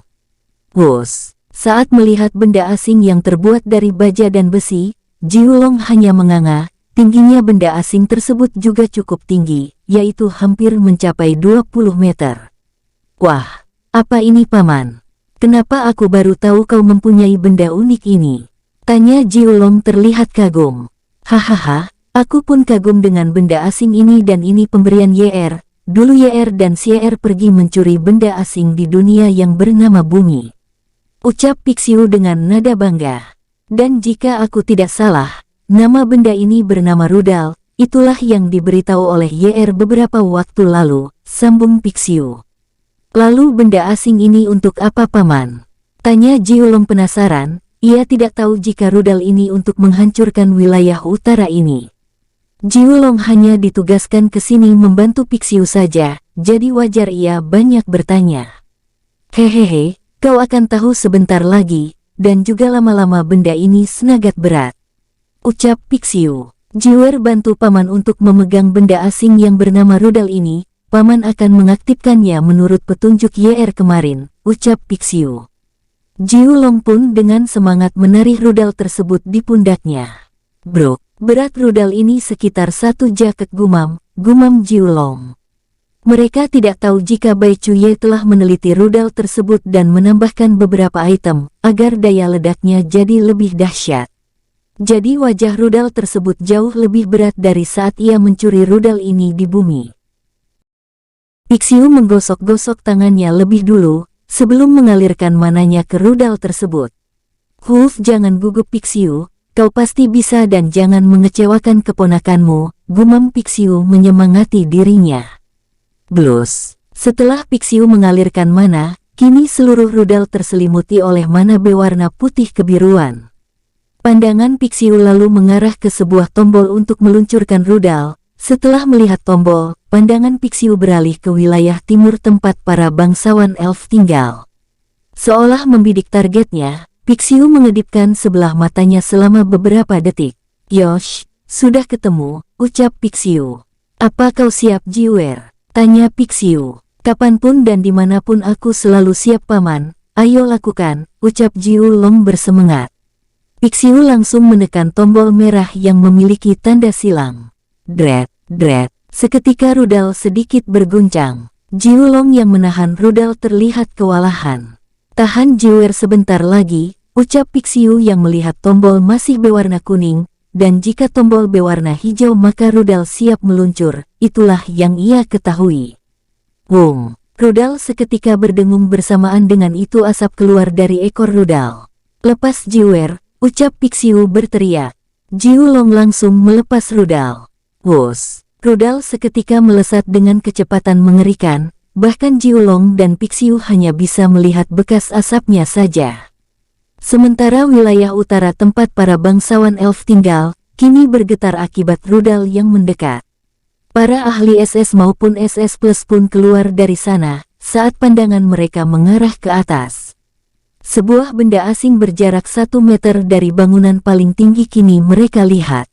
Wos, saat melihat benda asing yang terbuat dari baja dan besi, Jiulong hanya menganga. Tingginya benda asing tersebut juga cukup tinggi, yaitu hampir mencapai 20 meter. "Wah, apa ini paman? Kenapa aku baru tahu kau mempunyai benda unik ini?" tanya Jiulong terlihat kagum. "Hahaha, aku pun kagum dengan benda asing ini dan ini pemberian YR. Dulu YR dan CR pergi mencuri benda asing di dunia yang bernama bumi," ucap Pixiu dengan nada bangga. "Dan jika aku tidak salah, nama benda ini bernama rudal, itulah yang diberitahu oleh YR beberapa waktu lalu," sambung Pixiu. "Lalu benda asing ini untuk apa paman?" tanya Jiulong penasaran. Ia tidak tahu jika rudal ini untuk menghancurkan wilayah utara ini. Jiulong hanya ditugaskan ke sini membantu Pixiu saja, jadi wajar ia banyak bertanya. "Hehehe, kau akan tahu sebentar lagi, dan juga lama-lama benda ini senagat berat," ucap Pixiu. "Jiwer bantu paman untuk memegang benda asing yang bernama rudal ini, paman akan mengaktifkannya menurut petunjuk YR kemarin," ucap Pixiu. Jiulong pun dengan semangat menarik rudal tersebut di pundaknya. "Bro, berat rudal ini sekitar 1 jaket," gumam Jiulong. Mereka tidak tahu jika Bai Chuye telah meneliti rudal tersebut dan menambahkan beberapa item, agar daya ledaknya jadi lebih dahsyat. Jadi wajah rudal tersebut jauh lebih berat dari saat ia mencuri rudal ini di bumi. Pixiu menggosok-gosok tangannya lebih dulu, sebelum mengalirkan mananya ke rudal tersebut. "Hulf, jangan gugup Pixiu, kau pasti bisa dan jangan mengecewakan keponakanmu," gumam Pixiu menyemangati dirinya. Blus. Setelah Pixiu mengalirkan mana, kini seluruh rudal terselimuti oleh mana berwarna putih kebiruan. Pandangan Pixiu lalu mengarah ke sebuah tombol untuk meluncurkan rudal. Setelah melihat tombol, pandangan Pixiu beralih ke wilayah timur tempat para bangsawan elf tinggal. Seolah membidik targetnya, Pixiu mengedipkan sebelah matanya selama beberapa detik. "Yosh, sudah ketemu," ucap Pixiu. "Apa kau siap Jiwer?" tanya Pixiu. "Kapanpun dan dimanapun aku selalu siap paman, ayo lakukan," ucap Jiulong bersemangat. Pixiu langsung menekan tombol merah yang memiliki tanda silang. Dret, dret, seketika rudal sedikit berguncang. Jiulong yang menahan rudal terlihat kewalahan. "Tahan Jiwer sebentar lagi," ucap Pixiu yang melihat tombol masih berwarna kuning, dan jika tombol berwarna hijau maka rudal siap meluncur, itulah yang ia ketahui. Wung, rudal seketika berdengung bersamaan dengan itu asap keluar dari ekor rudal. "Lepas Jiwer," ucap Pixiu berteriak. Jiulong langsung melepas rudal. Wos, rudal seketika melesat dengan kecepatan mengerikan, bahkan Jiulong dan Pixiu hanya bisa melihat bekas asapnya saja. Sementara wilayah utara tempat para bangsawan elf tinggal, kini bergetar akibat rudal yang mendekat. Para ahli SS maupun SS Plus pun keluar dari sana, saat pandangan mereka mengarah ke atas. Sebuah benda asing berjarak 1 meter dari bangunan paling tinggi kini mereka lihat.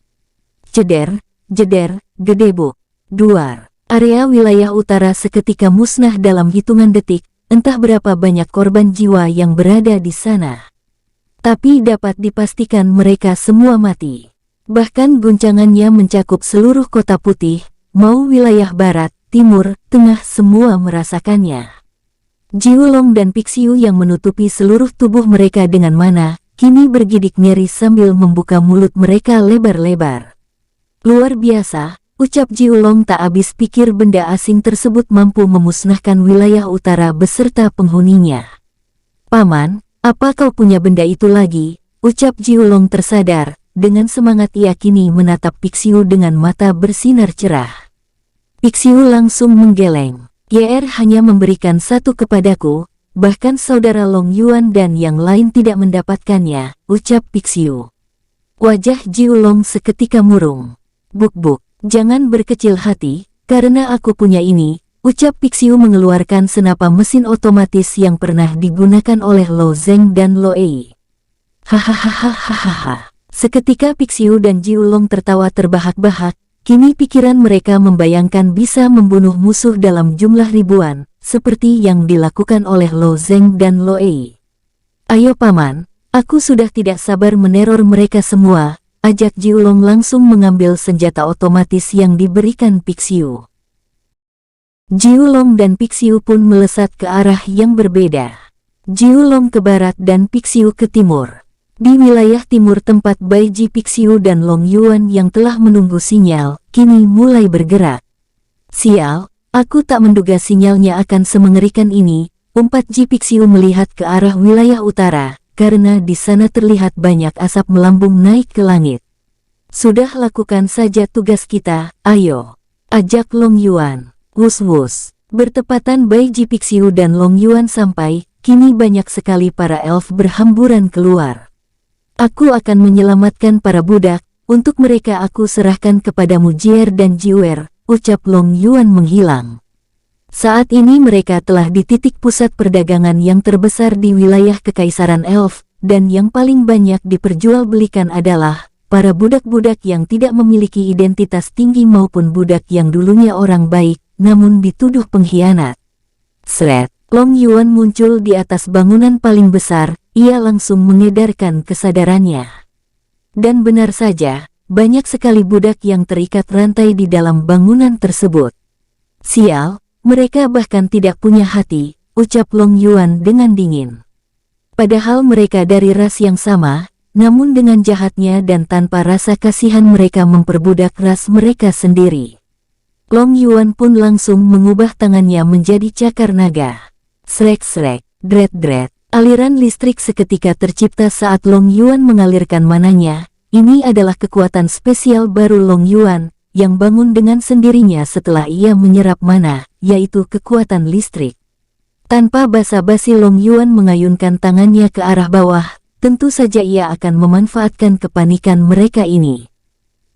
Jeder, jeder, gedebuk, duar. Area wilayah utara seketika musnah dalam hitungan detik, entah berapa banyak korban jiwa yang berada di sana. Tapi dapat dipastikan mereka semua mati. Bahkan guncangannya mencakup seluruh kota putih, mau wilayah barat, timur, tengah semua merasakannya. Jiulong dan Pixiu yang menutupi seluruh tubuh mereka dengan mana, kini bergidik nyeri sambil membuka mulut mereka lebar-lebar. Luar biasa, ucap Jiulong tak habis pikir benda asing tersebut mampu memusnahkan wilayah utara beserta penghuninya. Paman, apa kau punya benda itu lagi? Ucap Jiulong tersadar, dengan semangat ia kini menatap Pixiu dengan mata bersinar cerah. Pixiu langsung menggeleng. YR hanya memberikan satu kepadaku, bahkan saudara Long Yuan dan yang lain tidak mendapatkannya, ucap Pixiu. Wajah Jiulong seketika murung. Buk-buk, jangan berkecil hati, karena aku punya ini, ucap Pixiu mengeluarkan senapan mesin otomatis yang pernah digunakan oleh Lo Zeng dan Lo Ei. Hahaha. Seketika Pixiu dan Jiulong tertawa terbahak-bahak, kini pikiran mereka membayangkan bisa membunuh musuh dalam jumlah ribuan, seperti yang dilakukan oleh Lo Zeng dan Lo Ei. Ayo paman, aku sudah tidak sabar meneror mereka semua, ajak Jiulong langsung mengambil senjata otomatis yang diberikan Pixiu. Jiulong dan Pixiu pun melesat ke arah yang berbeda. Jiulong ke barat dan Pixiu ke timur. Di wilayah timur tempat Baiji Pixiu dan Long Yuan yang telah menunggu sinyal, kini mulai bergerak. Sial, aku tak menduga sinyalnya akan semengerikan ini, umpat Ji Pixiu melihat ke arah wilayah utara, karena di sana terlihat banyak asap melambung naik ke langit. Sudah lakukan saja tugas kita, ayo. Ajak Long Yuan. Wus-wus. Bertepatan Baiji Pixiu dan Long Yuan sampai, kini banyak sekali para elf berhamburan keluar. Aku akan menyelamatkan para budak, untuk mereka aku serahkan kepadamu Jier dan Jiwer, ucap Long Yuan menghilang. Saat ini mereka telah di titik pusat perdagangan yang terbesar di wilayah Kekaisaran Elf, dan yang paling banyak diperjualbelikan adalah para budak-budak yang tidak memiliki identitas tinggi maupun budak yang dulunya orang baik, namun dituduh pengkhianat. Sret, Long Yuan muncul di atas bangunan paling besar, ia langsung mengedarkan kesadarannya. Dan benar saja, banyak sekali budak yang terikat rantai di dalam bangunan tersebut. Sial, mereka bahkan tidak punya hati, ucap Long Yuan dengan dingin. Padahal mereka dari ras yang sama, namun dengan jahatnya dan tanpa rasa kasihan mereka memperbudak ras mereka sendiri. Long Yuan pun langsung mengubah tangannya menjadi cakar naga. Srek-srek, dret-dret. Aliran listrik seketika tercipta saat Long Yuan mengalirkan mananya. Ini adalah kekuatan spesial baru Long Yuan, yang bangun dengan sendirinya setelah ia menyerap mana, yaitu kekuatan listrik. Tanpa basa-basi Long Yuan mengayunkan tangannya ke arah bawah, tentu saja ia akan memanfaatkan kepanikan mereka ini.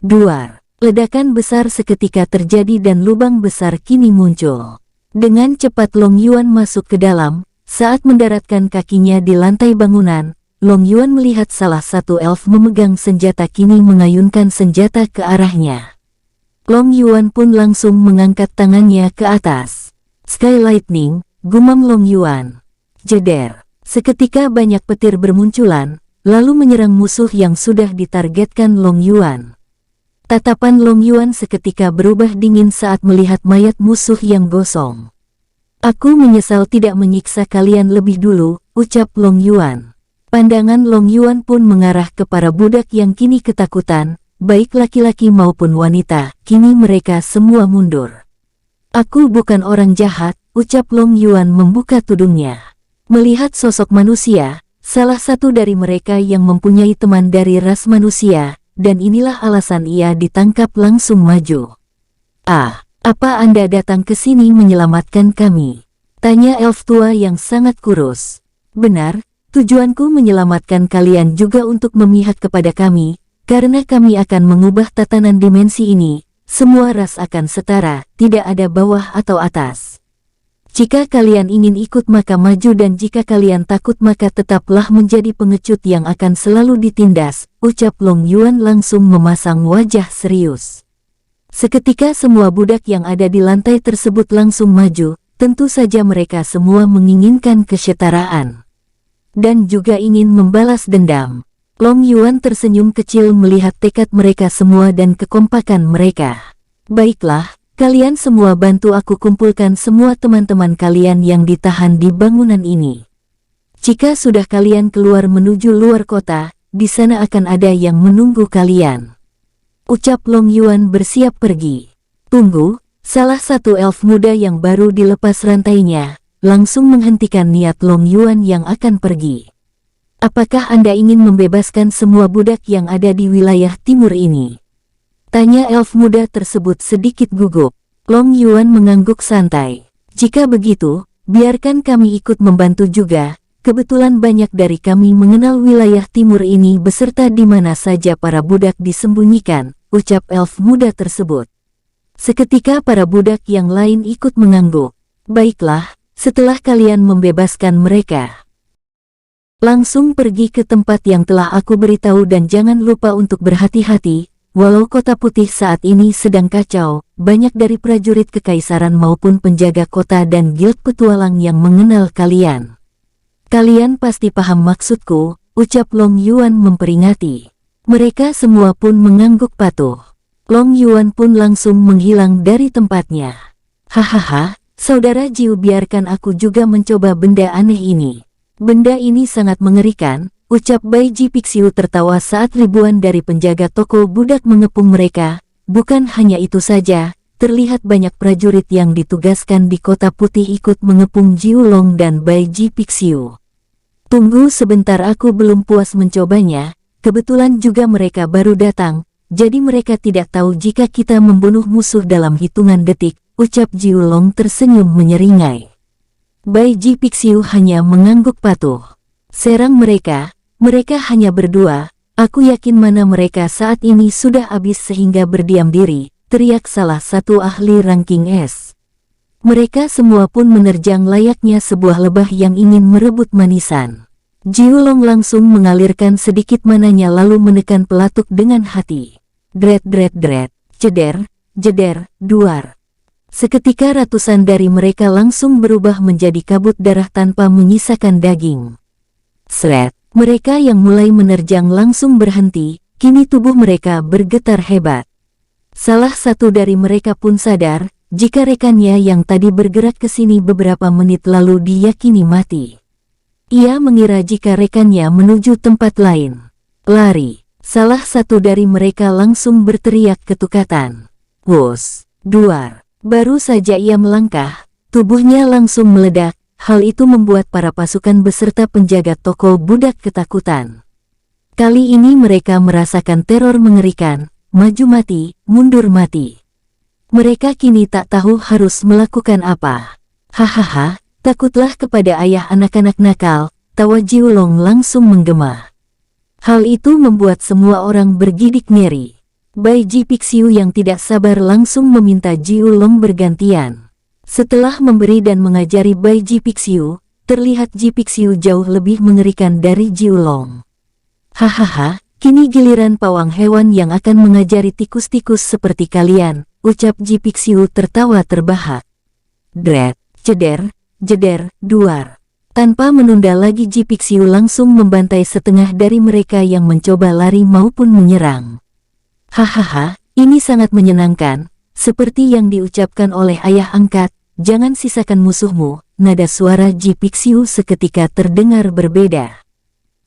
Duar, ledakan besar seketika terjadi dan lubang besar kini muncul. Dengan cepat Long Yuan masuk ke dalam. Saat mendaratkan kakinya di lantai bangunan, Long Yuan melihat salah satu elf memegang senjata kini mengayunkan senjata ke arahnya. Long Yuan pun langsung mengangkat tangannya ke atas. Sky Lightning, gumam Long Yuan. Jeder. Seketika banyak petir bermunculan, lalu menyerang musuh yang sudah ditargetkan Long Yuan. Tatapan Long Yuan seketika berubah dingin saat melihat mayat musuh yang gosong. Aku menyesal tidak menyiksa kalian lebih dulu, ucap Long Yuan. Pandangan Long Yuan pun mengarah ke para budak yang kini ketakutan, baik laki-laki maupun wanita, kini mereka semua mundur. Aku bukan orang jahat, ucap Long Yuan membuka tudungnya. Melihat sosok manusia, salah satu dari mereka yang mempunyai teman dari ras manusia, dan inilah alasan ia ditangkap langsung maju. Ah. Apa Anda datang ke sini menyelamatkan kami? Tanya elf tua yang sangat kurus. Benar, tujuanku menyelamatkan kalian juga untuk memihak kepada kami, karena kami akan mengubah tatanan dimensi ini, semua ras akan setara, tidak ada bawah atau atas. Jika kalian ingin ikut maka maju dan jika kalian takut maka tetaplah menjadi pengecut yang akan selalu ditindas, ucap Long Yuan langsung memasang wajah serius. Seketika semua budak yang ada di lantai tersebut langsung maju, tentu saja mereka semua menginginkan kesetaraan. Dan juga ingin membalas dendam. Long Yuan tersenyum kecil melihat tekad mereka semua dan kekompakan mereka. Baiklah, kalian semua bantu aku kumpulkan semua teman-teman kalian yang ditahan di bangunan ini. Jika sudah kalian keluar menuju luar kota, di sana akan ada yang menunggu kalian. Ucap Long Yuan bersiap pergi. Tunggu, salah satu elf muda yang baru dilepas rantainya, langsung menghentikan niat Long Yuan yang akan pergi. Apakah Anda ingin membebaskan semua budak yang ada di wilayah timur ini? Tanya elf muda tersebut sedikit gugup. Long Yuan mengangguk santai. Jika begitu, biarkan kami ikut membantu juga. Kebetulan banyak dari kami mengenal wilayah timur ini beserta di mana saja para budak disembunyikan, ucap elf muda tersebut. Seketika para budak yang lain ikut mengangguk. Baiklah, setelah kalian membebaskan mereka, langsung pergi ke tempat yang telah aku beritahu dan jangan lupa untuk berhati-hati. Walau kota putih saat ini sedang kacau, banyak dari prajurit kekaisaran maupun penjaga kota dan guild petualang yang mengenal kalian. Kalian pasti paham maksudku, ucap Long Yuan memperingati. Mereka semua pun mengangguk patuh. Long Yuan pun langsung menghilang dari tempatnya. Hahaha, saudara Jiu, biarkan aku juga mencoba benda aneh ini. Benda ini sangat mengerikan, ucap Bai Ji Pixiu tertawa saat ribuan dari penjaga toko budak mengepung mereka. Bukan hanya itu saja, terlihat banyak prajurit yang ditugaskan di kota putih ikut mengepung Jiu Long dan Bai Ji Pixiu. Tunggu sebentar, aku belum puas mencobanya, kebetulan juga mereka baru datang, jadi mereka tidak tahu jika kita membunuh musuh dalam hitungan detik, ucap Jiu Long tersenyum menyeringai. Bai Ji Pixiu hanya mengangguk patuh. Serang mereka hanya berdua, aku yakin mana mereka saat ini sudah habis sehingga berdiam diri, teriak salah satu ahli ranking S. Mereka semua pun menerjang layaknya sebuah lebah yang ingin merebut manisan. Jiu Long langsung mengalirkan sedikit mananya lalu menekan pelatuk dengan hati. Dret dret dret, jeder, jeder, duar. Seketika ratusan dari mereka langsung berubah menjadi kabut darah tanpa menyisakan daging. Sret, mereka yang mulai menerjang langsung berhenti, kini tubuh mereka bergetar hebat. Salah satu dari mereka pun sadar, jika rekannya yang tadi bergerak ke sini beberapa menit lalu diyakini mati. Ia mengira jika rekannya menuju tempat lain. Lari. Salah satu dari mereka langsung berteriak ketukatan. Wos, duar. Baru saja ia melangkah, tubuhnya langsung meledak. Hal itu membuat para pasukan beserta penjaga toko budak ketakutan. Kali ini mereka merasakan teror mengerikan, maju mati, mundur mati. Mereka kini tak tahu harus melakukan apa. Hahaha, takutlah kepada ayah anak-anak nakal, tawa Jiu Long langsung menggema. Hal itu membuat semua orang bergidik ngeri. Bai Ji Pixiu yang tidak sabar langsung meminta Jiu Long bergantian. Setelah memberi dan mengajari Bai Ji Pixiu, terlihat Ji Pixiu jauh lebih mengerikan dari Jiu Long. Hahaha, kini giliran pawang hewan yang akan mengajari tikus-tikus seperti kalian, ucap Ji Pixiu tertawa terbahak. Dret, jeder, jeder, duar. Tanpa menunda lagi Ji Pixiu langsung membantai setengah dari mereka yang mencoba lari maupun menyerang. Hahaha, ini sangat menyenangkan, seperti yang diucapkan oleh ayah angkat, jangan sisakan musuhmu, nada suara Ji Pixiu seketika terdengar berbeda.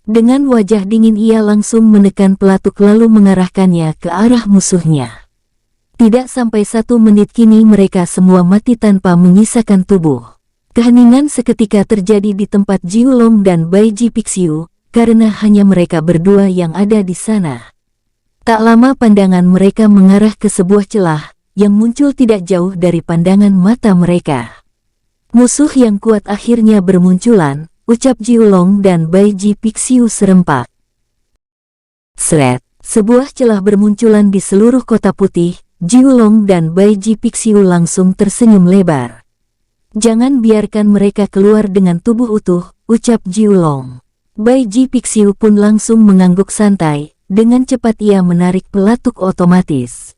Dengan wajah dingin ia langsung menekan pelatuk lalu mengarahkannya ke arah musuhnya. Tidak sampai 1 menit kini mereka semua mati tanpa menyisakan tubuh. Keheningan seketika terjadi di tempat Jiu Long dan Bai Ji Pixiu, karena hanya mereka berdua yang ada di sana. Tak lama pandangan mereka mengarah ke sebuah celah, yang muncul tidak jauh dari pandangan mata mereka. Musuh yang kuat akhirnya bermunculan, ucap Jiu Long dan Bai Ji Pixiu serempak. Sret, sebuah celah bermunculan di seluruh kota putih. Jiu Long dan Bai Ji Pixiu langsung tersenyum lebar. Jangan biarkan mereka keluar dengan tubuh utuh, ucap Jiu Long. Bai Ji Pixiu pun langsung mengangguk santai, dengan cepat ia menarik pelatuk otomatis.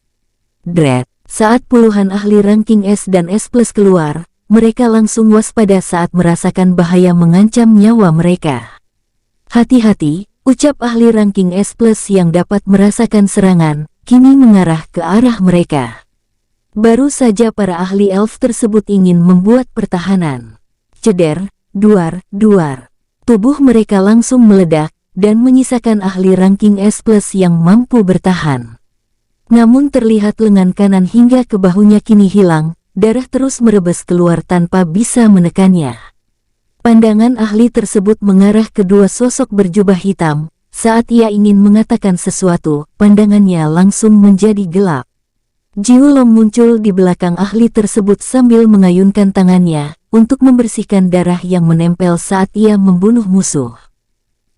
Dret, saat puluhan ahli ranking S dan S+ keluar, mereka langsung waspada saat merasakan bahaya mengancam nyawa mereka. Hati-hati, ucap ahli ranking S+ yang dapat merasakan serangan, kini mengarah ke arah mereka. Baru saja para ahli elf tersebut ingin membuat pertahanan. Ceder, duar, duar. Tubuh mereka langsung meledak, dan menyisakan ahli ranking S+ yang mampu bertahan. Namun terlihat lengan kanan hingga ke bahunya kini hilang, darah terus merebes keluar tanpa bisa menekannya. Pandangan ahli tersebut mengarah ke dua sosok berjubah hitam. Saat ia ingin mengatakan sesuatu, pandangannya langsung menjadi gelap. Jiulong muncul di belakang ahli tersebut sambil mengayunkan tangannya untuk membersihkan darah yang menempel saat ia membunuh musuh.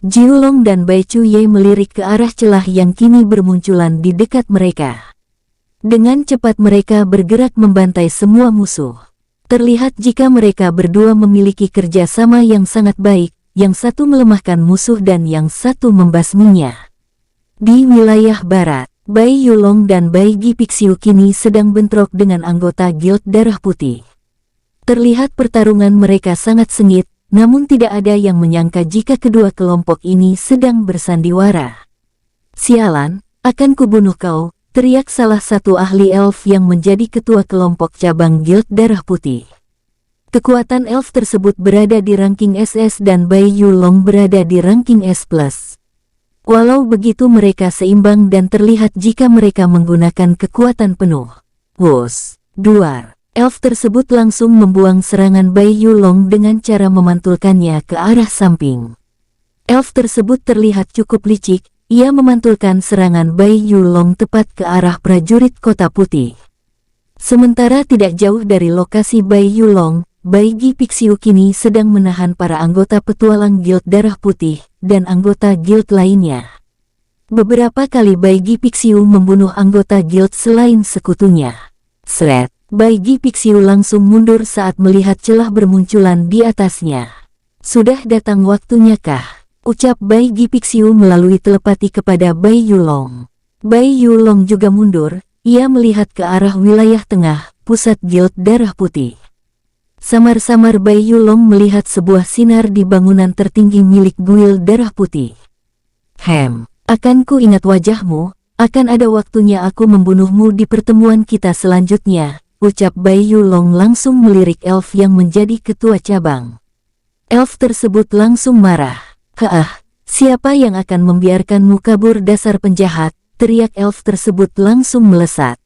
Jiulong dan Bai Chuye melirik ke arah celah yang kini bermunculan di dekat mereka. Dengan cepat mereka bergerak membantai semua musuh. Terlihat jika mereka berdua memiliki kerjasama yang sangat baik, yang satu melemahkan musuh dan yang satu membasminya. Di wilayah barat, Bai Yulong dan Bai Gipixiu kini sedang bentrok dengan anggota Guild Darah Putih. Terlihat pertarungan mereka sangat sengit, namun tidak ada yang menyangka jika kedua kelompok ini sedang bersandiwara. "Sialan, akan kubunuh kau," teriak salah satu ahli elf yang menjadi ketua kelompok cabang Guild Darah Putih. Kekuatan elf tersebut berada di ranking SS dan Bai Yulong berada di ranking S+. Walau begitu mereka seimbang dan terlihat jika mereka menggunakan kekuatan penuh. Wos, duar. Elf tersebut langsung membuang serangan Bai Yulong dengan cara memantulkannya ke arah samping. Elf tersebut terlihat cukup licik, ia memantulkan serangan Bai Yulong tepat ke arah prajurit Kota Putih. Sementara tidak jauh dari lokasi Bai Yulong, Bai Gipixiu kini sedang menahan para anggota petualang Guild Darah Putih dan anggota guild lainnya. Beberapa kali Bai Gipixiu membunuh anggota guild selain sekutunya. Sret, Bai Gipixiu langsung mundur saat melihat celah bermunculan di atasnya. "Sudah datang waktunya kah?" ucap Bai Gipixiu melalui telepati kepada Bai Yulong. Bai Yulong juga mundur, ia melihat ke arah wilayah tengah, pusat Guild Darah Putih. Samar-samar Bai Yulong melihat sebuah sinar di bangunan tertinggi milik Guild Darah Putih. Akan ku ingat wajahmu, akan ada waktunya aku membunuhmu di pertemuan kita selanjutnya," ucap Bai Yulong langsung melirik elf yang menjadi ketua cabang. Elf tersebut langsung marah. Siapa yang akan membiarkanmu kabur dasar penjahat?" teriak elf tersebut langsung melesat.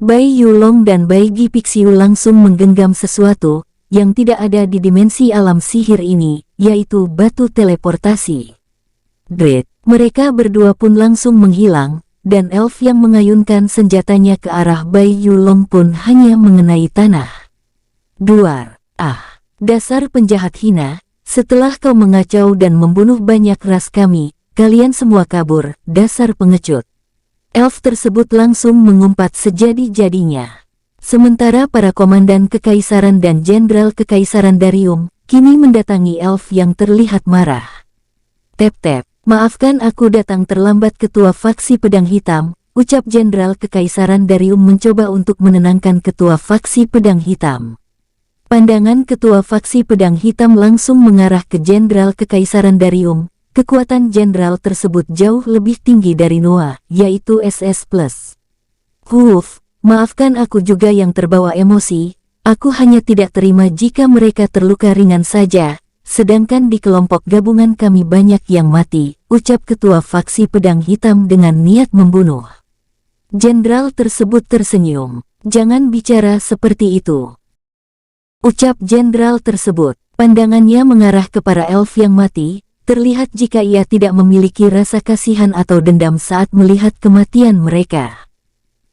Bai Yulong dan Bai Gipixiu langsung menggenggam sesuatu yang tidak ada di dimensi alam sihir ini, yaitu batu teleportasi. Grit, mereka berdua pun langsung menghilang, dan elf yang mengayunkan senjatanya ke arah Bai Yulong pun hanya mengenai tanah. Duar, dasar penjahat hina, setelah kau mengacau dan membunuh banyak ras kami, kalian semua kabur, dasar pengecut. Elf tersebut langsung mengumpat sejadi-jadinya. Sementara para komandan kekaisaran dan jenderal kekaisaran Darium kini mendatangi elf yang terlihat marah. "Tep-tep, maafkan aku datang terlambat ketua faksi pedang hitam," ucap jenderal kekaisaran Darium mencoba untuk menenangkan ketua faksi pedang hitam. Pandangan ketua faksi pedang hitam langsung mengarah ke jenderal kekaisaran Darium. Kekuatan jenderal tersebut jauh lebih tinggi dari Noah, yaitu SS+. Maafkan aku juga yang terbawa emosi, aku hanya tidak terima jika mereka terluka ringan saja, sedangkan di kelompok gabungan kami banyak yang mati, ucap ketua faksi pedang hitam dengan niat membunuh. Jenderal tersebut tersenyum. "Jangan bicara seperti itu," ucap jenderal tersebut. Pandangannya mengarah ke para elf yang mati. Terlihat jika ia tidak memiliki rasa kasihan atau dendam saat melihat kematian mereka.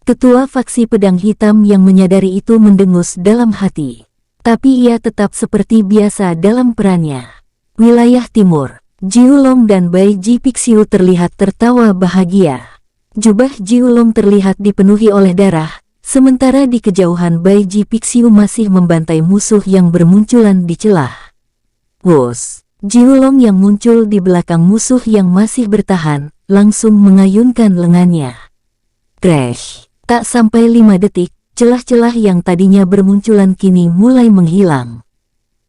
Ketua faksi pedang hitam yang menyadari itu mendengus dalam hati. Tapi ia tetap seperti biasa dalam perannya. Wilayah timur, Jiulong dan Bai Gipixiu terlihat tertawa bahagia. Jubah Jiulong terlihat dipenuhi oleh darah, sementara di kejauhan Bai Gipixiu masih membantai musuh yang bermunculan di celah. Wos! Jiulong yang muncul di belakang musuh yang masih bertahan, langsung mengayunkan lengannya. Crash! Tak sampai 5 detik, celah-celah yang tadinya bermunculan kini mulai menghilang.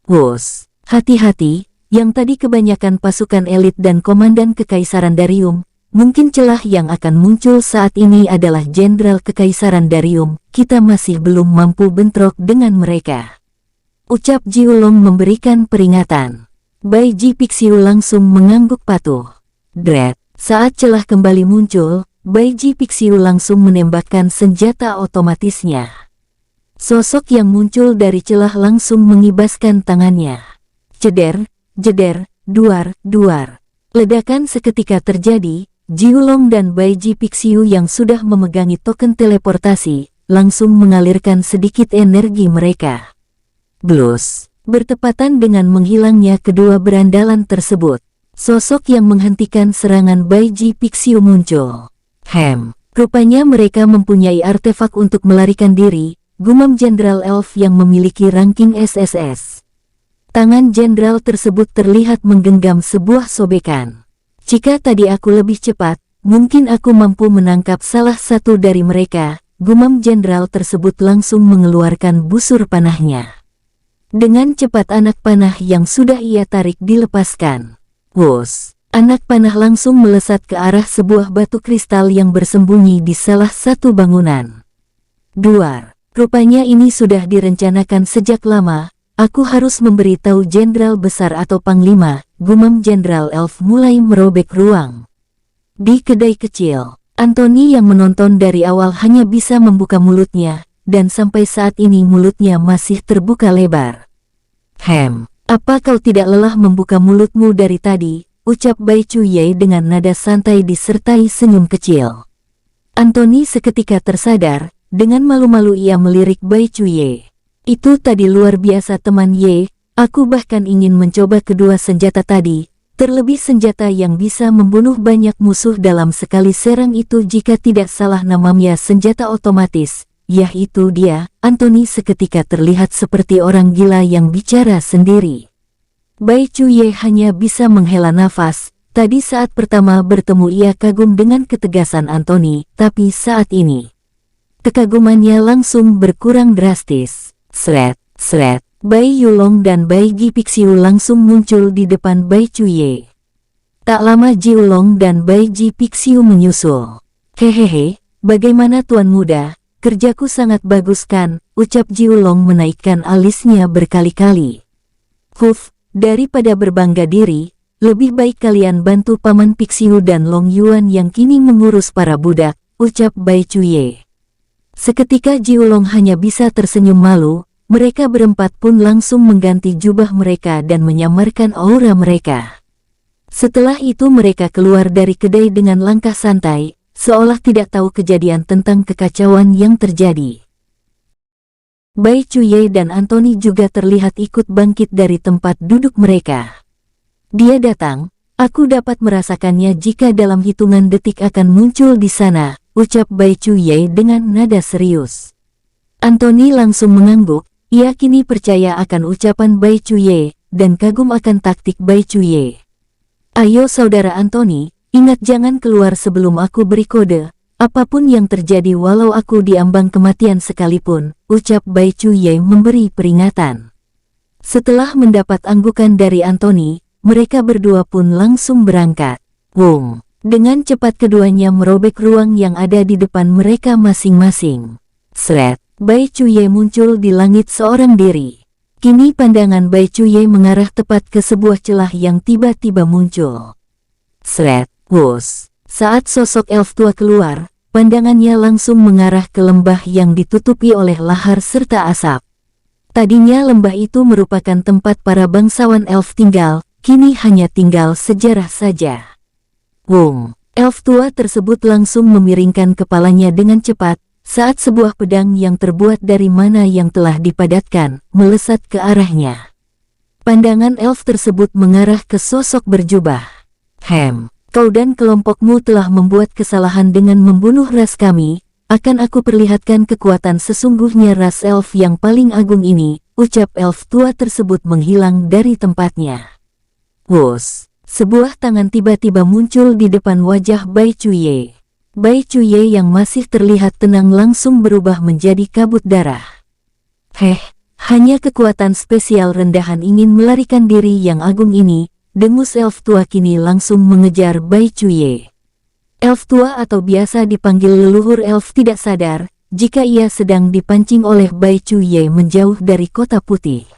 Wos! Hati-hati, yang tadi kebanyakan pasukan elit dan komandan kekaisaran Darium, mungkin celah yang akan muncul saat ini adalah Jenderal Kekaisaran Darium. Kita masih belum mampu bentrok dengan mereka, ucap Jiulong memberikan peringatan. Bai Ji Pixiu langsung mengangguk patuh. Dread. Saat celah kembali muncul, Bai Ji Pixiu langsung menembakkan senjata otomatisnya. Sosok yang muncul dari celah langsung mengibaskan tangannya. Jeder, jeder, duar, duar. Ledakan seketika terjadi. Jiulong dan Bai Ji Pixiu yang sudah memegangi token teleportasi, langsung mengalirkan sedikit energi mereka. Blus. Bertepatan dengan menghilangnya kedua berandalan tersebut, sosok yang menghentikan serangan Bai Ji Pixiu muncul. Rupanya mereka mempunyai artefak untuk melarikan diri, gumam Jenderal Elf yang memiliki ranking SSS. Tangan jenderal tersebut terlihat menggenggam sebuah sobekan. Jika tadi aku lebih cepat, mungkin aku mampu menangkap salah satu dari mereka, gumam jenderal tersebut langsung mengeluarkan busur panahnya. Dengan cepat anak panah yang sudah ia tarik dilepaskan. Wus, anak panah langsung melesat ke arah sebuah batu kristal yang bersembunyi di salah satu bangunan. Duar, rupanya ini sudah direncanakan sejak lama. Aku harus memberitahu jenderal besar atau panglima, gumam Jenderal Elf mulai merobek ruang. Di kedai kecil, Anthony yang menonton dari awal hanya bisa membuka mulutnya, dan sampai saat ini mulutnya masih terbuka lebar. Apa kau tidak lelah membuka mulutmu dari tadi? Ucap Bai Chuye dengan nada santai disertai senyum kecil. Anthony seketika tersadar, dengan malu-malu ia melirik Bai Chuye. Itu tadi luar biasa teman Ye, aku bahkan ingin mencoba kedua senjata tadi, terlebih senjata yang bisa membunuh banyak musuh dalam sekali serang itu jika tidak salah namanya senjata otomatis. Yah itu dia, Anthony seketika terlihat seperti orang gila yang bicara sendiri. Bai Chuye hanya bisa menghela nafas, tadi saat pertama bertemu ia kagum dengan ketegasan Anthony, tapi saat ini, kekagumannya langsung berkurang drastis. Sret, sret, Bai Yulong dan Bai Ji Pixiu langsung muncul di depan Bai Chuye. Tak lama Jiulong dan Bai Ji Pixiu menyusul. Hehehe, bagaimana tuan muda? Kerjaku sangat bagus kan, ucap Jiulong menaikkan alisnya berkali-kali. Daripada berbangga diri, lebih baik kalian bantu Paman Pixiu dan Long Yuan yang kini mengurus para budak, ucap Bai Chuye. Seketika Jiulong hanya bisa tersenyum malu, mereka berempat pun langsung mengganti jubah mereka dan menyamarkan aura mereka. Setelah itu mereka keluar dari kedai dengan langkah santai, seolah tidak tahu kejadian tentang kekacauan yang terjadi. Bai Chuye dan Anthony juga terlihat ikut bangkit dari tempat duduk mereka. Dia datang, aku dapat merasakannya jika dalam hitungan detik akan muncul di sana, ucap Bai Chuye dengan nada serius. Anthony langsung mengangguk, ia kini percaya akan ucapan Bai Chuye, dan kagum akan taktik Bai Chuye. Ayo saudara Anthony, ingat jangan keluar sebelum aku beri kode, apapun yang terjadi walau aku diambang kematian sekalipun, ucap Bai Chuye memberi peringatan. Setelah mendapat anggukan dari Anthony, mereka berdua pun langsung berangkat. Wong, dengan cepat keduanya merobek ruang yang ada di depan mereka masing-masing. Sret, Bai Chuye muncul di langit seorang diri. Kini pandangan Bai Chuye mengarah tepat ke sebuah celah yang tiba-tiba muncul. Sret. Wus, saat sosok elf tua keluar, pandangannya langsung mengarah ke lembah yang ditutupi oleh lahar serta asap. Tadinya lembah itu merupakan tempat para bangsawan elf tinggal, kini hanya tinggal sejarah saja. Wong, elf tua tersebut langsung memiringkan kepalanya dengan cepat, saat sebuah pedang yang terbuat dari mana yang telah dipadatkan, melesat ke arahnya. Pandangan elf tersebut mengarah ke sosok berjubah. Kau dan kelompokmu telah membuat kesalahan dengan membunuh ras kami, akan aku perlihatkan kekuatan sesungguhnya ras elf yang paling agung ini, ucap elf tua tersebut menghilang dari tempatnya. Wus, sebuah tangan tiba-tiba muncul di depan wajah Bai Chuye. Bai Chuye yang masih terlihat tenang langsung berubah menjadi kabut darah. Hanya kekuatan spesial rendahan ingin melarikan diri yang agung ini, dengus elf tua kini langsung mengejar Bai Chuye. Elf tua atau biasa dipanggil leluhur elf tidak sadar jika ia sedang dipancing oleh Bai Chuye menjauh dari kota putih.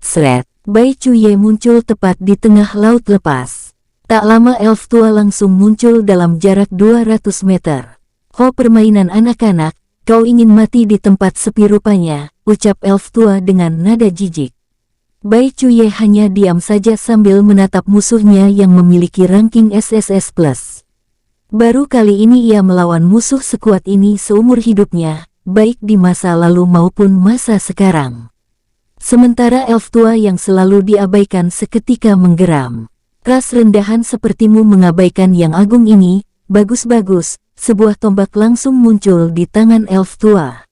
Sret, Bai Chuye muncul tepat di tengah laut lepas. Tak lama elf tua langsung muncul dalam jarak 200 meter. "Oh, permainan anak-anak, kau ingin mati di tempat sepi rupanya," ucap elf tua dengan nada jijik. Bai Chuye hanya diam saja sambil menatap musuhnya yang memiliki ranking SSS+. Baru kali ini ia melawan musuh sekuat ini seumur hidupnya, baik di masa lalu maupun masa sekarang. Sementara elf tua yang selalu diabaikan seketika menggeram. "Ras rendahan sepertimu mengabaikan yang agung ini, bagus-bagus." Sebuah tombak langsung muncul di tangan elf tua.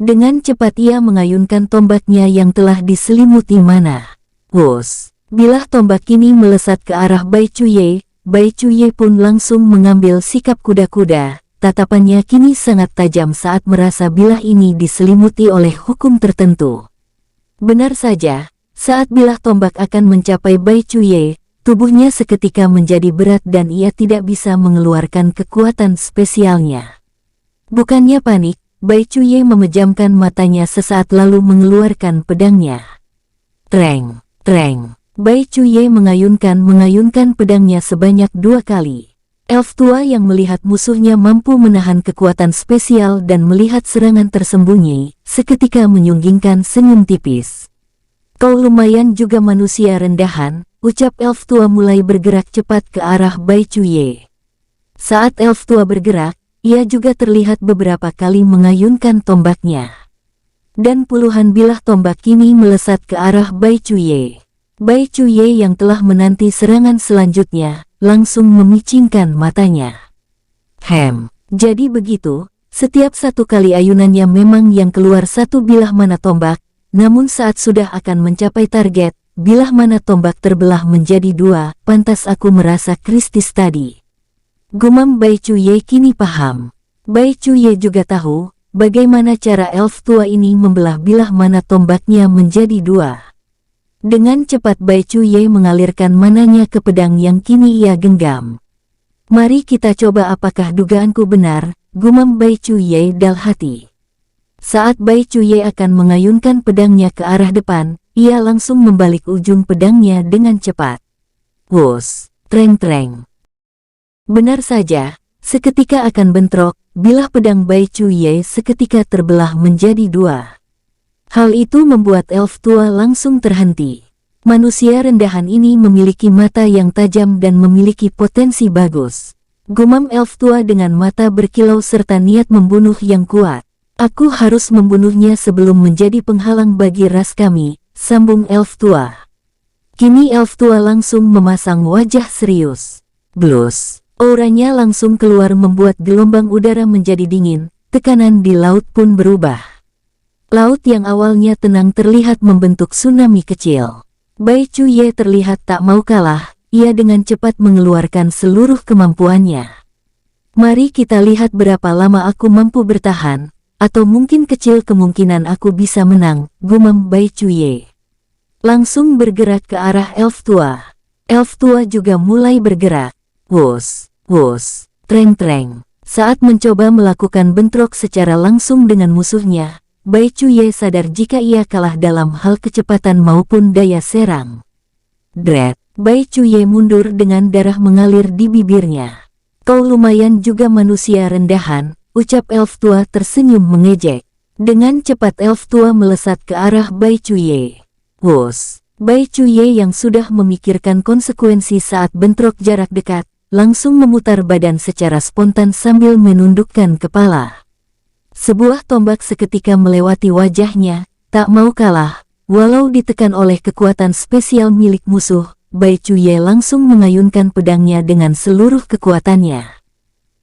Dengan cepat ia mengayunkan tombaknya yang telah diselimuti mana. Wus! Bilah tombak ini melesat ke arah Bai Chuye. Bai Chuye pun langsung mengambil sikap kuda-kuda. Tatapannya kini sangat tajam saat merasa bilah ini diselimuti oleh hukum tertentu. Benar saja, saat bilah tombak akan mencapai Bai Chuye, tubuhnya seketika menjadi berat dan ia tidak bisa mengeluarkan kekuatan spesialnya. Bukannya panik, Bai Chuye memejamkan matanya sesaat lalu mengeluarkan pedangnya. Treng, treng. Bai Chuye mengayunkan pedangnya sebanyak 2 kali. Elf tua yang melihat musuhnya mampu menahan kekuatan spesial dan melihat serangan tersembunyi, seketika menyunggingkan senyum tipis. "Kau lumayan juga manusia rendahan," ucap elf tua mulai bergerak cepat ke arah Bai Chuye. Saat elf tua bergerak, ia juga terlihat beberapa kali mengayunkan tombaknya. Dan puluhan bilah tombak kini melesat ke arah Bai Chuye. Bai Chuye yang telah menanti serangan selanjutnya, langsung memicingkan matanya. Jadi begitu, setiap satu kali ayunannya memang yang keluar satu bilah mana tombak, namun saat sudah akan mencapai target, bilah mana tombak terbelah menjadi 2, pantas aku merasa kristis tadi. Gumam Bai Chuye kini paham. Bai Chuye juga tahu, bagaimana cara elf tua ini membelah bilah mana tombaknya menjadi 2. Dengan cepat Bai Chuye mengalirkan mananya ke pedang yang kini ia genggam. "Mari kita coba apakah dugaanku benar," gumam Bai Chuye dalam hati. Saat Bai Chuye akan mengayunkan pedangnya ke arah depan, ia langsung membalik ujung pedangnya dengan cepat. Wus, treng-treng. Benar saja, seketika akan bentrok, bilah pedang Bai Chuye seketika terbelah menjadi 2. Hal itu membuat elf tua langsung terhenti. Manusia rendahan ini memiliki mata yang tajam dan memiliki potensi bagus. Gumam elf tua dengan mata berkilau serta niat membunuh yang kuat. "Aku harus membunuhnya sebelum menjadi penghalang bagi ras kami," sambung elf tua. Kini elf tua langsung memasang wajah serius. Blus! Auranya langsung keluar membuat gelombang udara menjadi dingin, tekanan di laut pun berubah. Laut yang awalnya tenang terlihat membentuk tsunami kecil. Bai Chuye terlihat tak mau kalah, ia dengan cepat mengeluarkan seluruh kemampuannya. "Mari kita lihat berapa lama aku mampu bertahan, atau mungkin kecil kemungkinan aku bisa menang," gumam Bai Chuye. Langsung bergerak ke arah elf tua. Elf tua juga mulai bergerak. Wus, wus, treng-treng. Saat mencoba melakukan bentrok secara langsung dengan musuhnya, Bai Chuye sadar jika ia kalah dalam hal kecepatan maupun daya serang. Dret! Bai Chuye mundur dengan darah mengalir di bibirnya. "Kau lumayan juga manusia rendahan," ucap elf tua tersenyum mengejek. Dengan cepat elf tua melesat ke arah Bai Chuye. Wus! Bai Chuye yang sudah memikirkan konsekuensi saat bentrok jarak dekat, langsung memutar badan secara spontan sambil menundukkan kepala. Sebuah tombak seketika melewati wajahnya, tak mau kalah, walau ditekan oleh kekuatan spesial milik musuh, Bai Chuye langsung mengayunkan pedangnya dengan seluruh kekuatannya.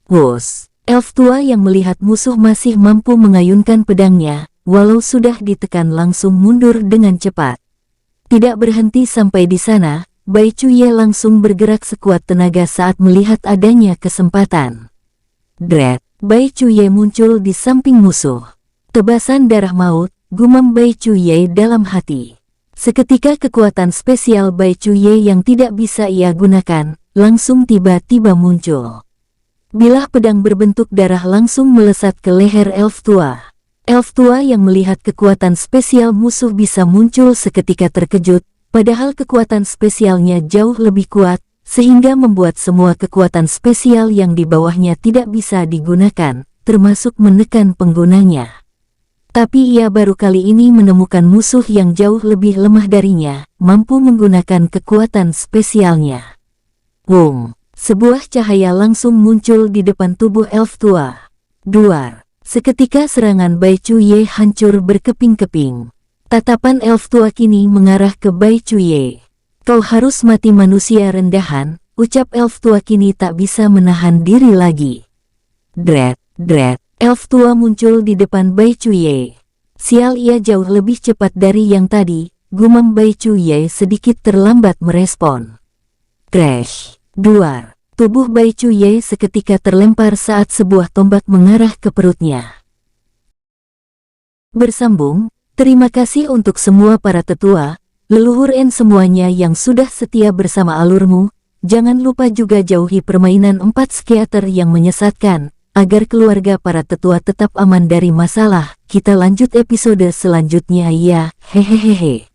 Wus! Elf tua yang melihat musuh masih mampu mengayunkan pedangnya, walau sudah ditekan langsung mundur dengan cepat. Tidak berhenti sampai di sana, Bai Chuye langsung bergerak sekuat tenaga saat melihat adanya kesempatan. Dret! Bai Chuye muncul di samping musuh. Tebasan darah maut, gumam Bai Chuye dalam hati. Seketika kekuatan spesial Bai Chuye yang tidak bisa ia gunakan, langsung tiba-tiba muncul. Bilah pedang berbentuk darah langsung melesat ke leher elf tua. Elf tua yang melihat kekuatan spesial musuh bisa muncul seketika terkejut, padahal kekuatan spesialnya jauh lebih kuat, sehingga membuat semua kekuatan spesial yang di bawahnya tidak bisa digunakan, termasuk menekan penggunanya. Tapi ia baru kali ini menemukan musuh yang jauh lebih lemah darinya, mampu menggunakan kekuatan spesialnya. Boom! Sebuah cahaya langsung muncul di depan tubuh elf tua. Duar! Seketika serangan Bai Chuye hancur berkeping-keping. Tatapan elf tua kini mengarah ke Bai Chuye. Kau harus mati manusia rendahan, ucap elf tua kini tak bisa menahan diri lagi. Dret, dret, elf tua muncul di depan Bai Chuye. Sial, ia jauh lebih cepat dari yang tadi, gumam Bai Chuye sedikit terlambat merespon. Crash, duar. Tubuh Bai Chuye seketika terlempar saat sebuah tombak mengarah ke perutnya. Bersambung, terima kasih untuk semua para tetua, leluhur En semuanya yang sudah setia bersama alurmu. Jangan lupa juga jauhi permainan 4 skater yang menyesatkan, agar keluarga para tetua tetap aman dari masalah. Kita lanjut episode selanjutnya ya, hehehehe.